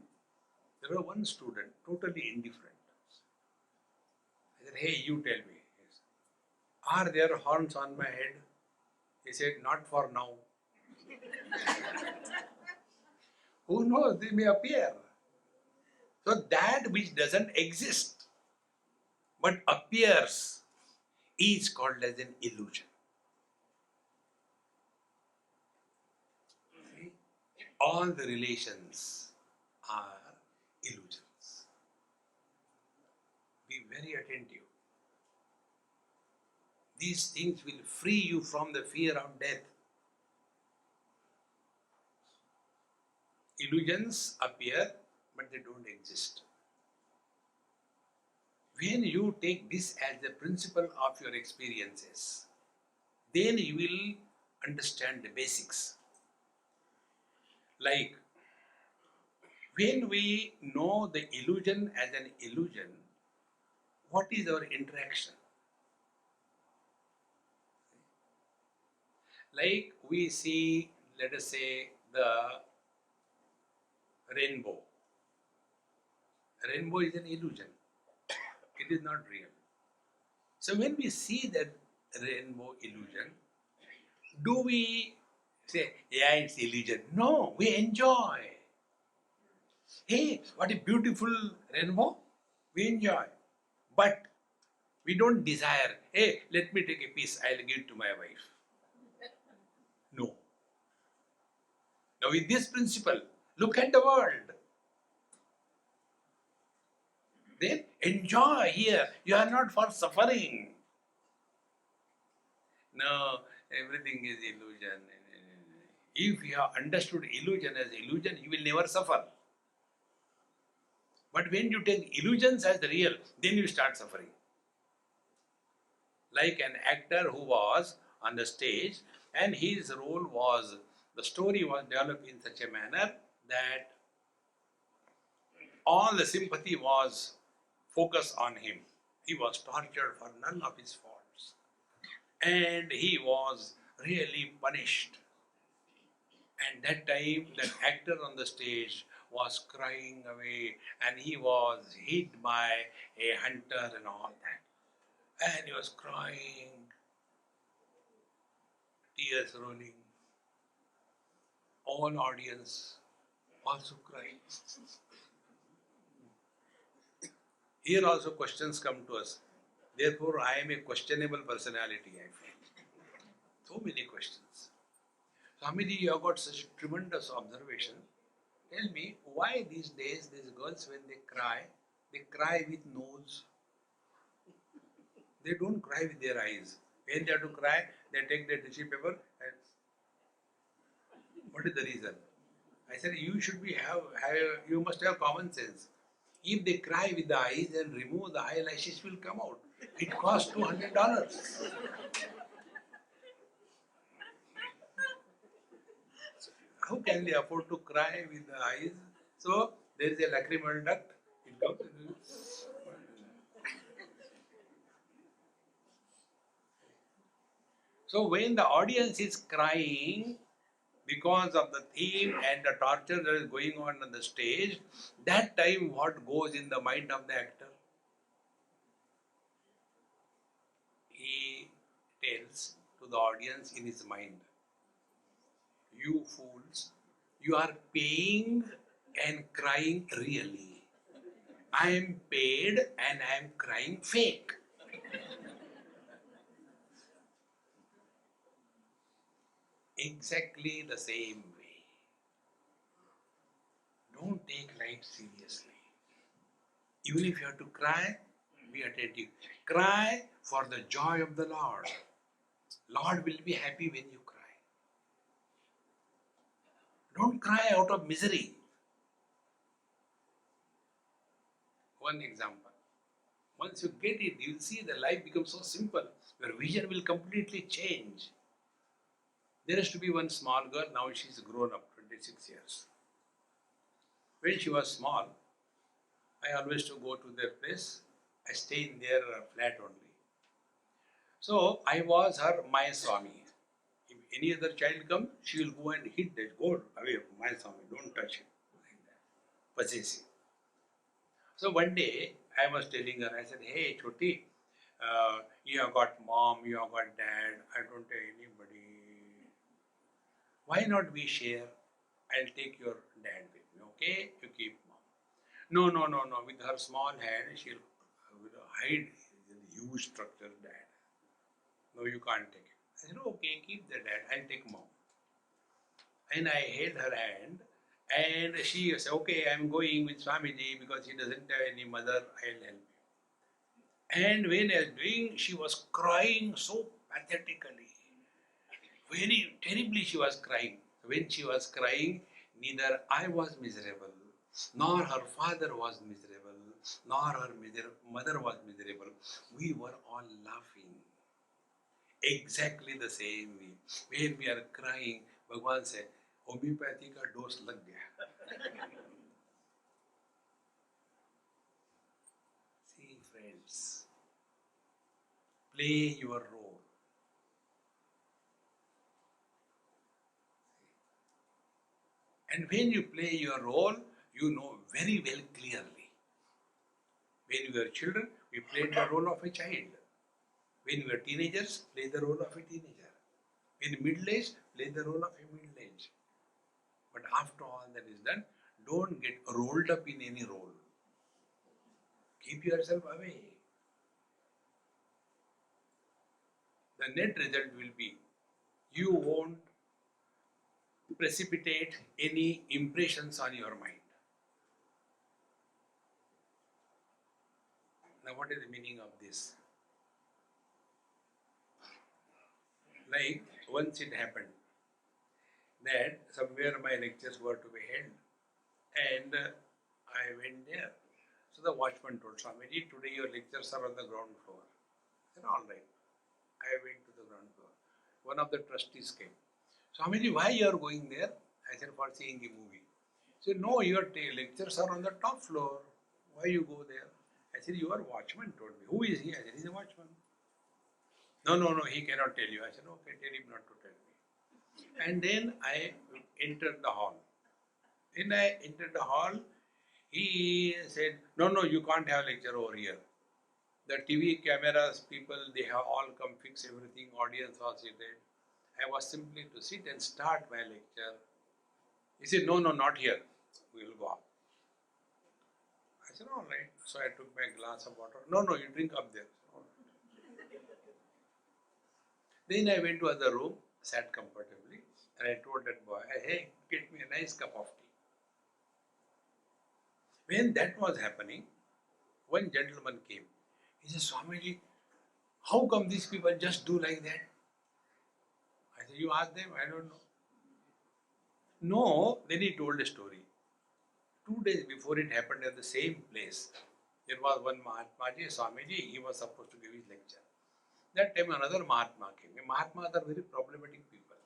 A: there was one student, totally indifferent. I said, hey, you tell me. Yes. Are there horns on my head? He said, not for now. Who knows? They may appear. So that which doesn't exist but appears is called as an illusion. See? All the relations are illusions. Be very attentive. These things will free you from the fear of death. Illusions appear, but they don't exist. When you take this as the principle of your experiences, then you will understand the basics. Like, when we know the illusion as an illusion, what is our interaction? Like we see, let us say, the rainbow. Rainbow is an illusion. It is not real. So when we see that rainbow illusion, do we say, yeah, it's illusion? No, we enjoy. Hey, what a beautiful rainbow. We enjoy. But we don't desire, hey, let me take a piece, I'll give it to my wife. No. Now with this principle, look at the world. Then enjoy here. You are not for suffering. No, everything is illusion. If you have understood illusion as illusion, you will never suffer. But when you take illusions as the real, then you start suffering. Like an actor who was on the stage and his role was, the story was developed in such a manner that all the sympathy was focused on him. He was tortured for none of his faults. And he was really punished. And that time, that actor on the stage was crying away and he was hit by a hunter and all that. And he was crying, tears rolling. All audience also crying. Here also questions come to us. Therefore, I am a questionable personality, I feel. So many questions. Swamiji, you have got such a tremendous observation. Tell me, why these days, these girls, when they cry with nose. They don't cry with their eyes. When they have to cry, they take their tissue paper and... What is the reason? I said, you should you must have common sense. If they cry with the eyes and remove the eyelashes will come out. It costs $200. How can they afford to cry with the eyes? So there is a lacrimal duct. It comes. So when the audience is crying because of the theme and the torture that is going on the stage, that time what goes in the mind of the actor? He tells to the audience in his mind, you fools, you are paying and crying really. I am paid and I am crying fake. Exactly the same way. Don't take life seriously. Even if you have to cry, be attentive. Cry for the joy of the Lord. Lord will be happy when you cry. Don't cry out of misery. One example. Once you get it, you'll see the life becomes so simple. Your vision will completely change. There used to be one small girl, now she's grown up, 26 years. When she was small, I always to go to their place. I stay in their flat only. So I was her my Swami. If any other child come, she will go and hit that. Go away, my Swami, don't touch him. Like that. Possessive. So one day I was telling her, I said, hey Choti, you have got mom, you have got dad, I don't have anybody. Why not we share? I'll take your dad with me, okay? You keep mom. No, no, no, no. With her small hand, she'll hide the huge structure dad. No, you can't take it. I said, okay, keep the dad. I'll take mom. And I held her hand, and she said, okay, I'm going with Swamiji because he doesn't have any mother. I'll help you. And when I was doing, she was crying so pathetically. Very terribly she was crying. When she was crying, neither I was miserable, nor her father was miserable, nor her mother was miserable. We were all laughing. Exactly the same way. When we are crying, Bhagwan said, homeopathy ka dose lag gaya. See, friends, play your role. And when you play your role, you know very well clearly. When we were children, we played the role of a child. When we were teenagers, play the role of a teenager. When middle age, play the role of a middle age. But after all that is done, don't get rolled up in any role. Keep yourself away. The net result will be you won't precipitate any impressions on your mind. Now, what is the meaning of this? Like, once it happened that somewhere my lectures were to be held, and I went there. So the watchman told Swamiji, today your lectures are on the ground floor. I said, all right. I went to the ground floor. One of the trustees came. Swamiji, why you are going there? I said, for seeing the movie. He said, no, your lectures are on the top floor. Why you go there? I said, your watchman told me. Who is he? I said, he's a watchman. No, no, no, he cannot tell you. I said, okay, tell him not to tell me. And then I entered the hall. When I entered the hall, he said, no, no, you can't have lecture over here. The TV cameras, people, they have all come fix everything, audience was seated. I was simply to sit and start my lecture. He said, no, no, not here. We will go up. I said, all right. So I took my glass of water. No, no, you drink up there. All right. Then I went to other room, sat comfortably, and I told that boy, hey, get me a nice cup of tea. When that was happening, one gentleman came. He said, Swamiji, how come these people just do like that? I said, you ask them, I don't know. No, then he told a story. 2 days before it happened at the same place, there was one Mahatmaji, Swamiji, he was supposed to give his lecture. That time another Mahatma came. Mahatmas are very problematic people.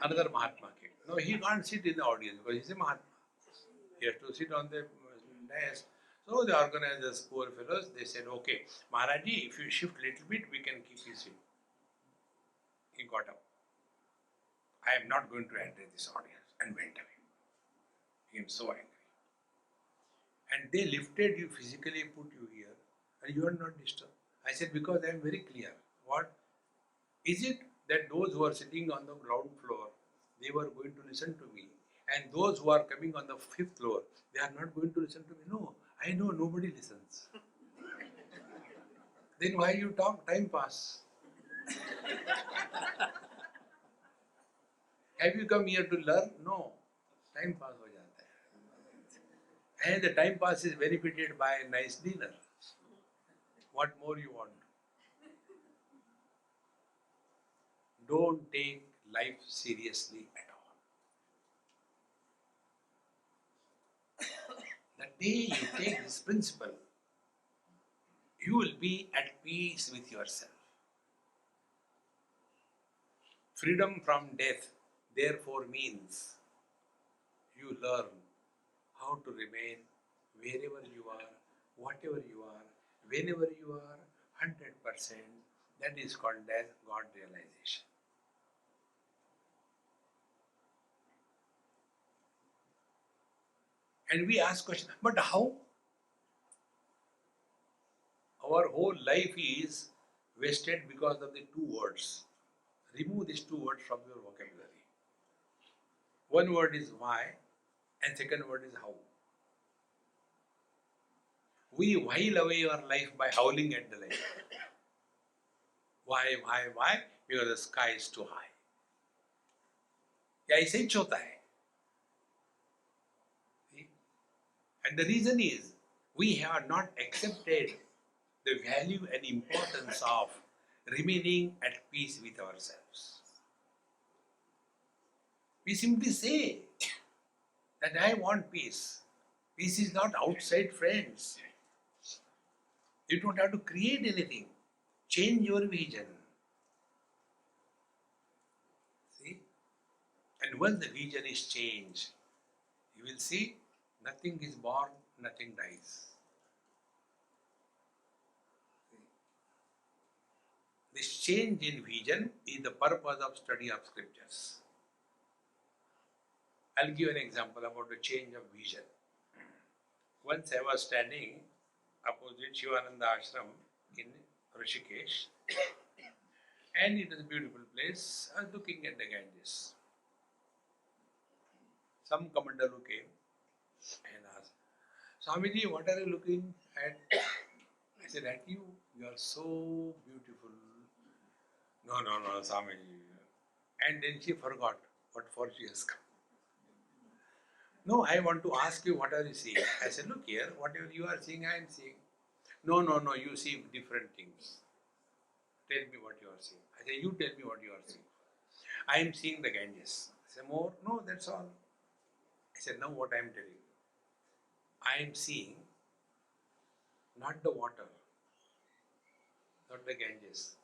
A: Another Mahatma came. No, he can't sit in the audience because he's a Mahatma. He has to sit on the dais. So the organizers, poor fellows, they said, okay, Maharaji, if you shift little bit, we can keep his seat. He got up. I am not going to address this audience, and went away. He became so angry. And they lifted you physically, put you here, and you are not disturbed. I said, because I am very clear. What? Is it that those who are sitting on the ground floor, they were going to listen to me, and those who are coming on the 5th floor, they are not going to listen to me? No, I know nobody listens. Then why you talk? Time pass. Have you come here to learn? No. Time pass ho jata hai. And the time pass is benefited by a nice dinner. What more you want? Don't take life seriously at all. The day you take this principle, you will be at peace with yourself. Freedom from death, therefore, means you learn how to remain wherever you are, whatever you are, whenever you are, 100%. That is called as God realization. And we ask question, but how? Our whole life is wasted because of the two words. Remove these two words from your vocabulary. One word is why, and second word is how. We while away our life by howling at the life. Why? Because the sky is too high. Yeah, ऐसे ही होता है. See? And the reason is we have not accepted the value and importance of remaining at peace with ourselves. We simply say that I want peace. Peace is not outside friends. You don't have to create anything. Change your vision. See? And once the vision is changed, you will see nothing is born, nothing dies. This change in vision is the purpose of study of scriptures. I'll give an example about the change of vision. Once I was standing opposite Shivananda Ashram in Rishikesh, and it was a beautiful place. I was looking at the Ganges. Some commandalu came and asked, Swamiji, what are you looking at? I said, at you. You are so beautiful. No, Swamiji. And then she forgot what for she has come. No, I want to ask you, what are you seeing? I said, look here, whatever you are seeing, I am seeing. No, you see different things. Tell me what you are seeing. I said, you tell me what you are seeing. I am seeing the Ganges. I said, more? No, that's all. I said, now what I am telling you. I am seeing not the water, not the Ganges,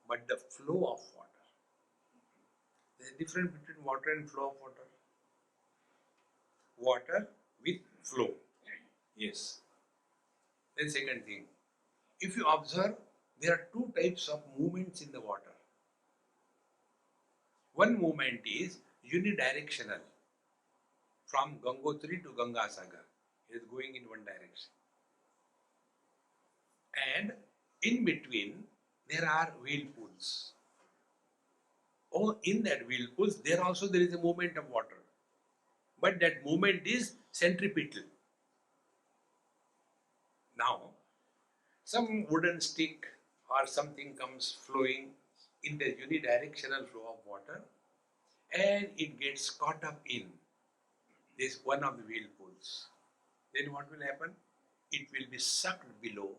A: but the flow of water. There is a difference between water and flow of water. Water with flow. Yes. Then second thing, if you observe, there are two types of movements in the water. One movement is unidirectional from Gangotri to Gangasagar. It is going in one direction. And in between, there are whirlpools. Oh, in that whirlpools, there is a movement of water. But that movement is centripetal. Now, some wooden stick or something comes flowing in the unidirectional flow of water, and it gets caught up in this one of the whirlpools. Then what will happen? It will be sucked below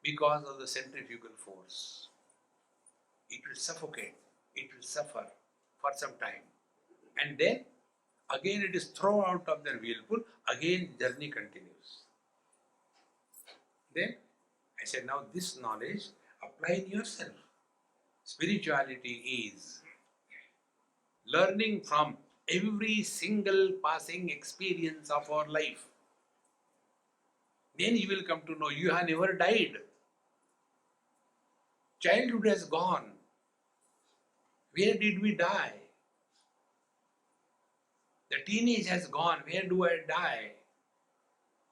A: because of the centrifugal force. It will suffocate, it will suffer for some time. And then again it is thrown out of the whirlpool, again journey continues. Then I said, now this knowledge apply in yourself. Spirituality is learning from every single passing experience of our life. Then you will come to know you have never died. Childhood has gone. Where did we die? The teenage has gone. Where do I die?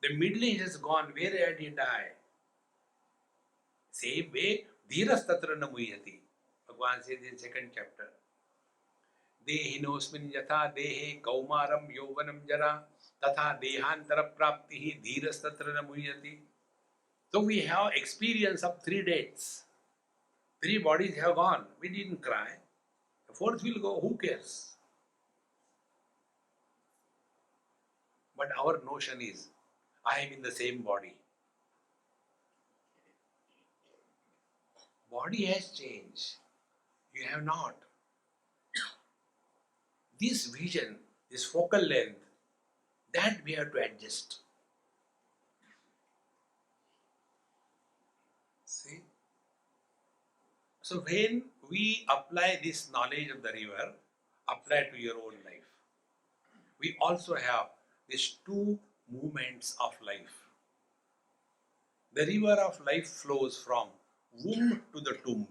A: The middle age has gone. Where did he die? Same way, dhiras tatra na muhyati. Bhagavan says in second chapter. Dehinosmin yatha dehe kaumaram yovanam jara tatha dehantara praptihi dhiras tatra na muhyati. So we have experience of 3 deaths. 3 bodies have gone. We didn't cry. The 4th will go. Who cares? But our notion is, I am in the same body. Body has changed. You have not. This vision, this focal length, that we have to adjust. So when we apply this knowledge of the river, apply to your own life. We also have these two movements of life. The river of life flows from womb to the tomb.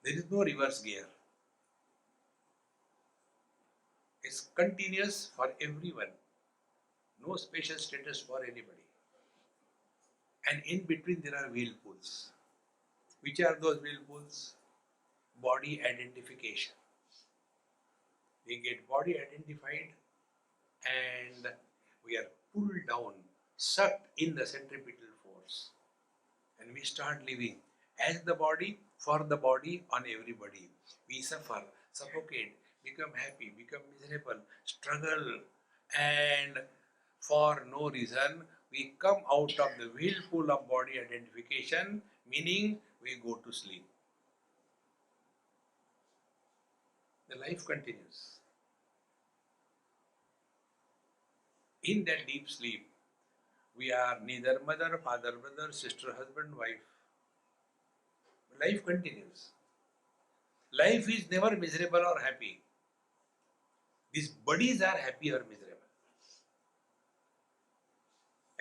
A: There is no reverse gear. It's continuous for everyone. No special status for anybody. And in between there are whirlpools. Which are those whirlpools? Body identification. We get body identified and we are pulled down, sucked in the centripetal force. And we start living as the body, for the body, on everybody. We suffer, suffocate, become happy, become miserable, struggle, and for no reason we come out of the whirlpool of body identification, meaning we go to sleep. The life continues. In that deep sleep, we are neither mother, father, brother, sister, husband, wife. Life continues. Life is never miserable or happy. These bodies are happy or miserable.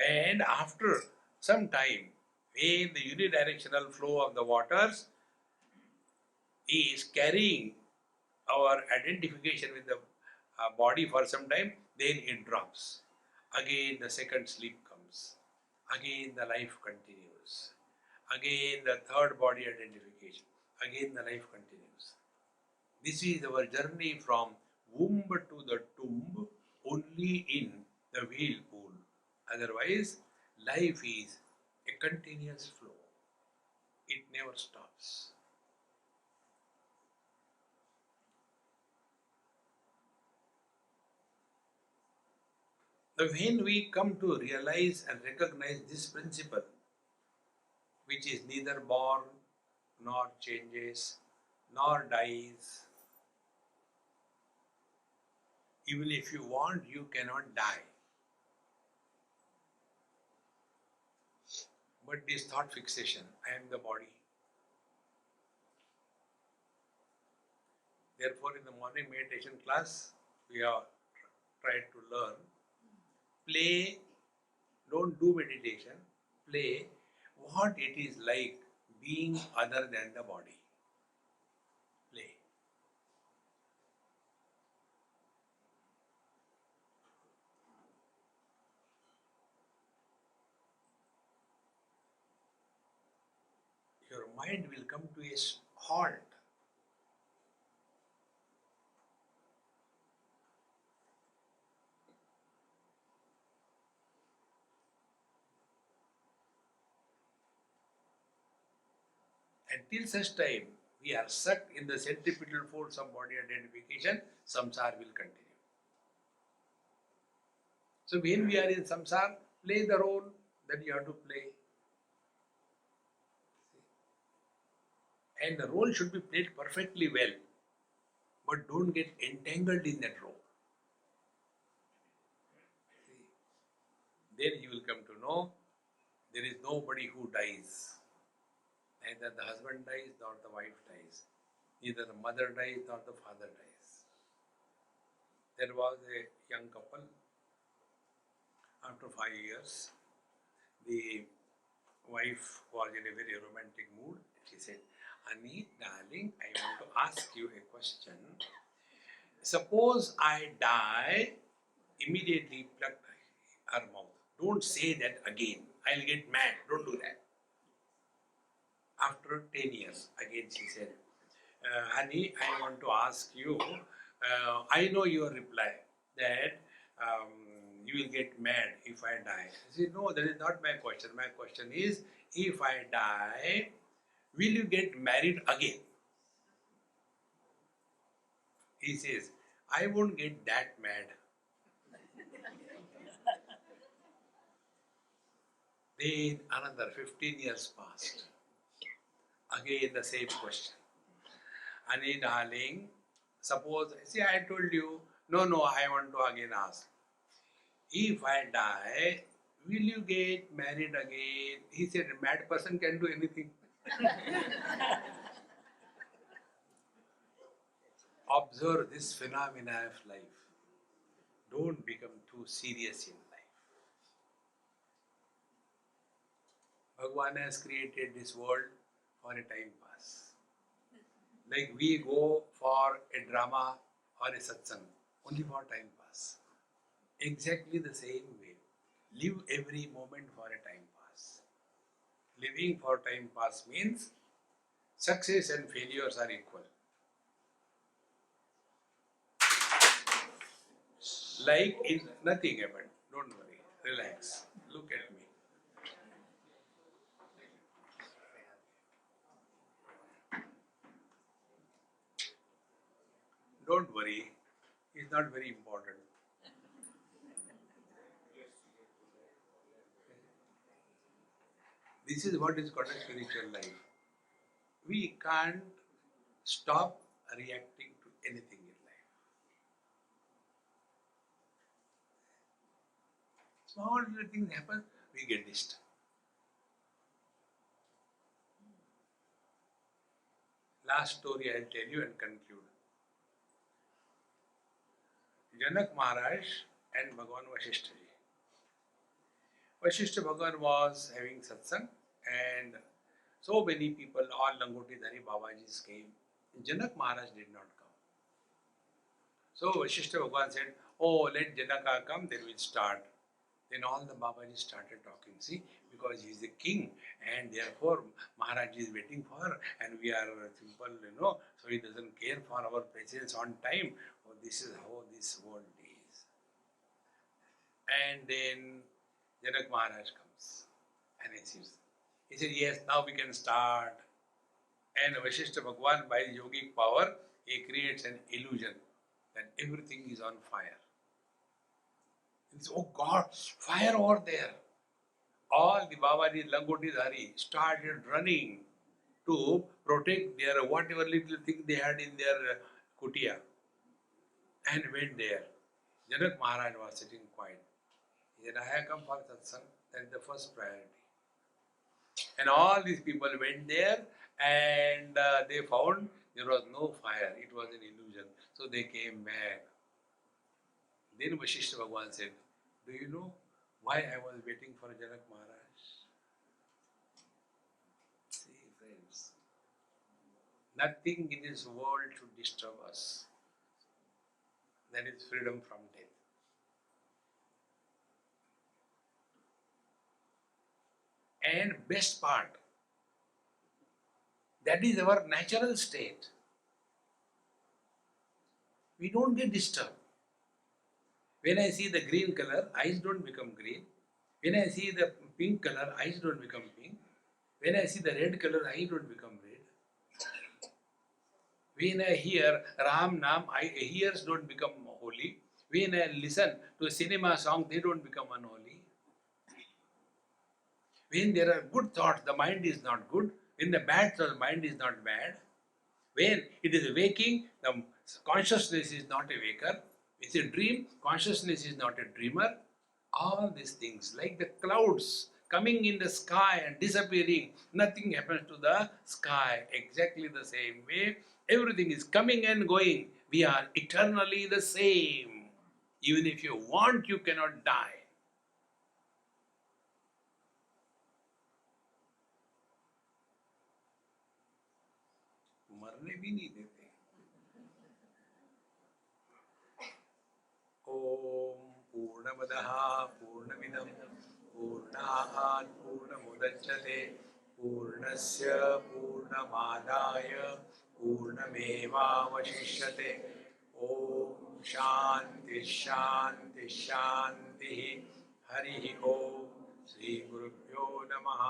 A: And after some time, when the unidirectional flow of the waters is carrying our identification with the body for some time, then it drops. Again the second sleep comes. Again the life continues. Again the third body identification. Again the life continues. This is our journey from womb to the tomb only in the whirlpool. Otherwise, life is a continuous flow. It never stops. When we come to realize and recognize this principle, which is neither born, nor changes, nor dies, even if you want, you cannot die. But this thought fixation, I am the body. Therefore, in the morning meditation class, we have tried to learn, play, don't do meditation, play what it is like being other than the body. Play. Your mind will come to a halt. Until such time we are sucked in the centripetal force of body identification, samsara will continue. So when we are in samsara, play the role that you have to play. And the role should be played perfectly well, but don't get entangled in that role. Then you will come to know there is nobody who dies. Neither the husband dies nor the wife dies. Neither the mother dies nor the father dies. There was a young couple. After 5 years, the wife was in a very romantic mood. She said, "Honey, darling, I want to ask you a question. Suppose I die," immediately plucked her mouth. "Don't say that again. I'll get mad. Don't do that." After 10 years, again she said, "Honey, I want to ask you, I know your reply that you will get mad if I die." I said, "No, that is not my question. My question is, if I die, will you get married again?" He says, "I won't get that mad." Then another 15 years passed. Again the same question. "Honey, darling, suppose," see, I told you, no, I want to again ask. "If I die, will you get married again?" He said, "A mad person can do anything." Observe this phenomena of life. Don't become too serious in life. Bhagavan has created this world for a time pass. Like we go for a drama or a satsang only for time pass. Exactly the same way. Live every moment for a time pass. Living for time pass means success and failures are equal. Like in nothing happened. Don't worry. Relax. Look at me. Don't worry. It's not very important. This is what is called a spiritual life. We can't stop reacting to anything in life. Small little things happen, we get disturbed. Last story I'll tell you and conclude. Janak Maharaj and Bhagavan Vasishtha ji. Vasishtha Bhagavan was having satsang and so many people, all Langotidhari Babajis came. Janak Maharaj did not come. So Vasishtha Bhagavan said, oh, let Janaka come, then we'll start. Then all the Babajis started talking. See, because he is the king and therefore Maharaj is waiting for and we are simple, so he doesn't care for our presence on time. Oh, this is how this world is. And then Janak Maharaj comes and he says, yes, now we can start. And Vasishtha Bhagavan, by yogic power, he creates an illusion that everything is on fire. He says, oh God, fire over there. All the Babajis, Langotidhari started running to protect their whatever little thing they had in their kutia and went there. Janak Maharaj was sitting quiet. He said, I have come for satsang. That is the first priority. And all these people went there and they found there was no fire. It was an illusion. So they came back. Then Vasishtha Bhagavan said, do you know why I was waiting for Janak Maharaj? See, friends, nothing in this world should disturb us. That is freedom from death. And best part, that is our natural state. We don't get disturbed. When I see the green color, eyes don't become green. When I see the pink color, eyes don't become pink. When I see the red color, eyes don't become red. When I hear Ram Nam, ears don't become holy. When I listen to a cinema song, they don't become unholy. When there are good thoughts, the mind is not good. When the bad thoughts, the mind is not bad. When it is waking, the consciousness is not a waker. It's a dream, consciousness is not a dreamer. All these things, like the clouds coming in the sky and disappearing, nothing happens to the sky. Exactly the same way, everything is coming and going. We are eternally the same. Even if you want, you cannot die. मरने भी नहीं देते. ओम पूर्णमदः पूर्णमिदं पूर्णात् पूर्णमुदच्यते पूर्णस्य पूर्णमादाय पूर्णमेवावशिष्यते. ओम शांति शांति शांति. हरि ओम. श्री गुरुभ्यो नमः.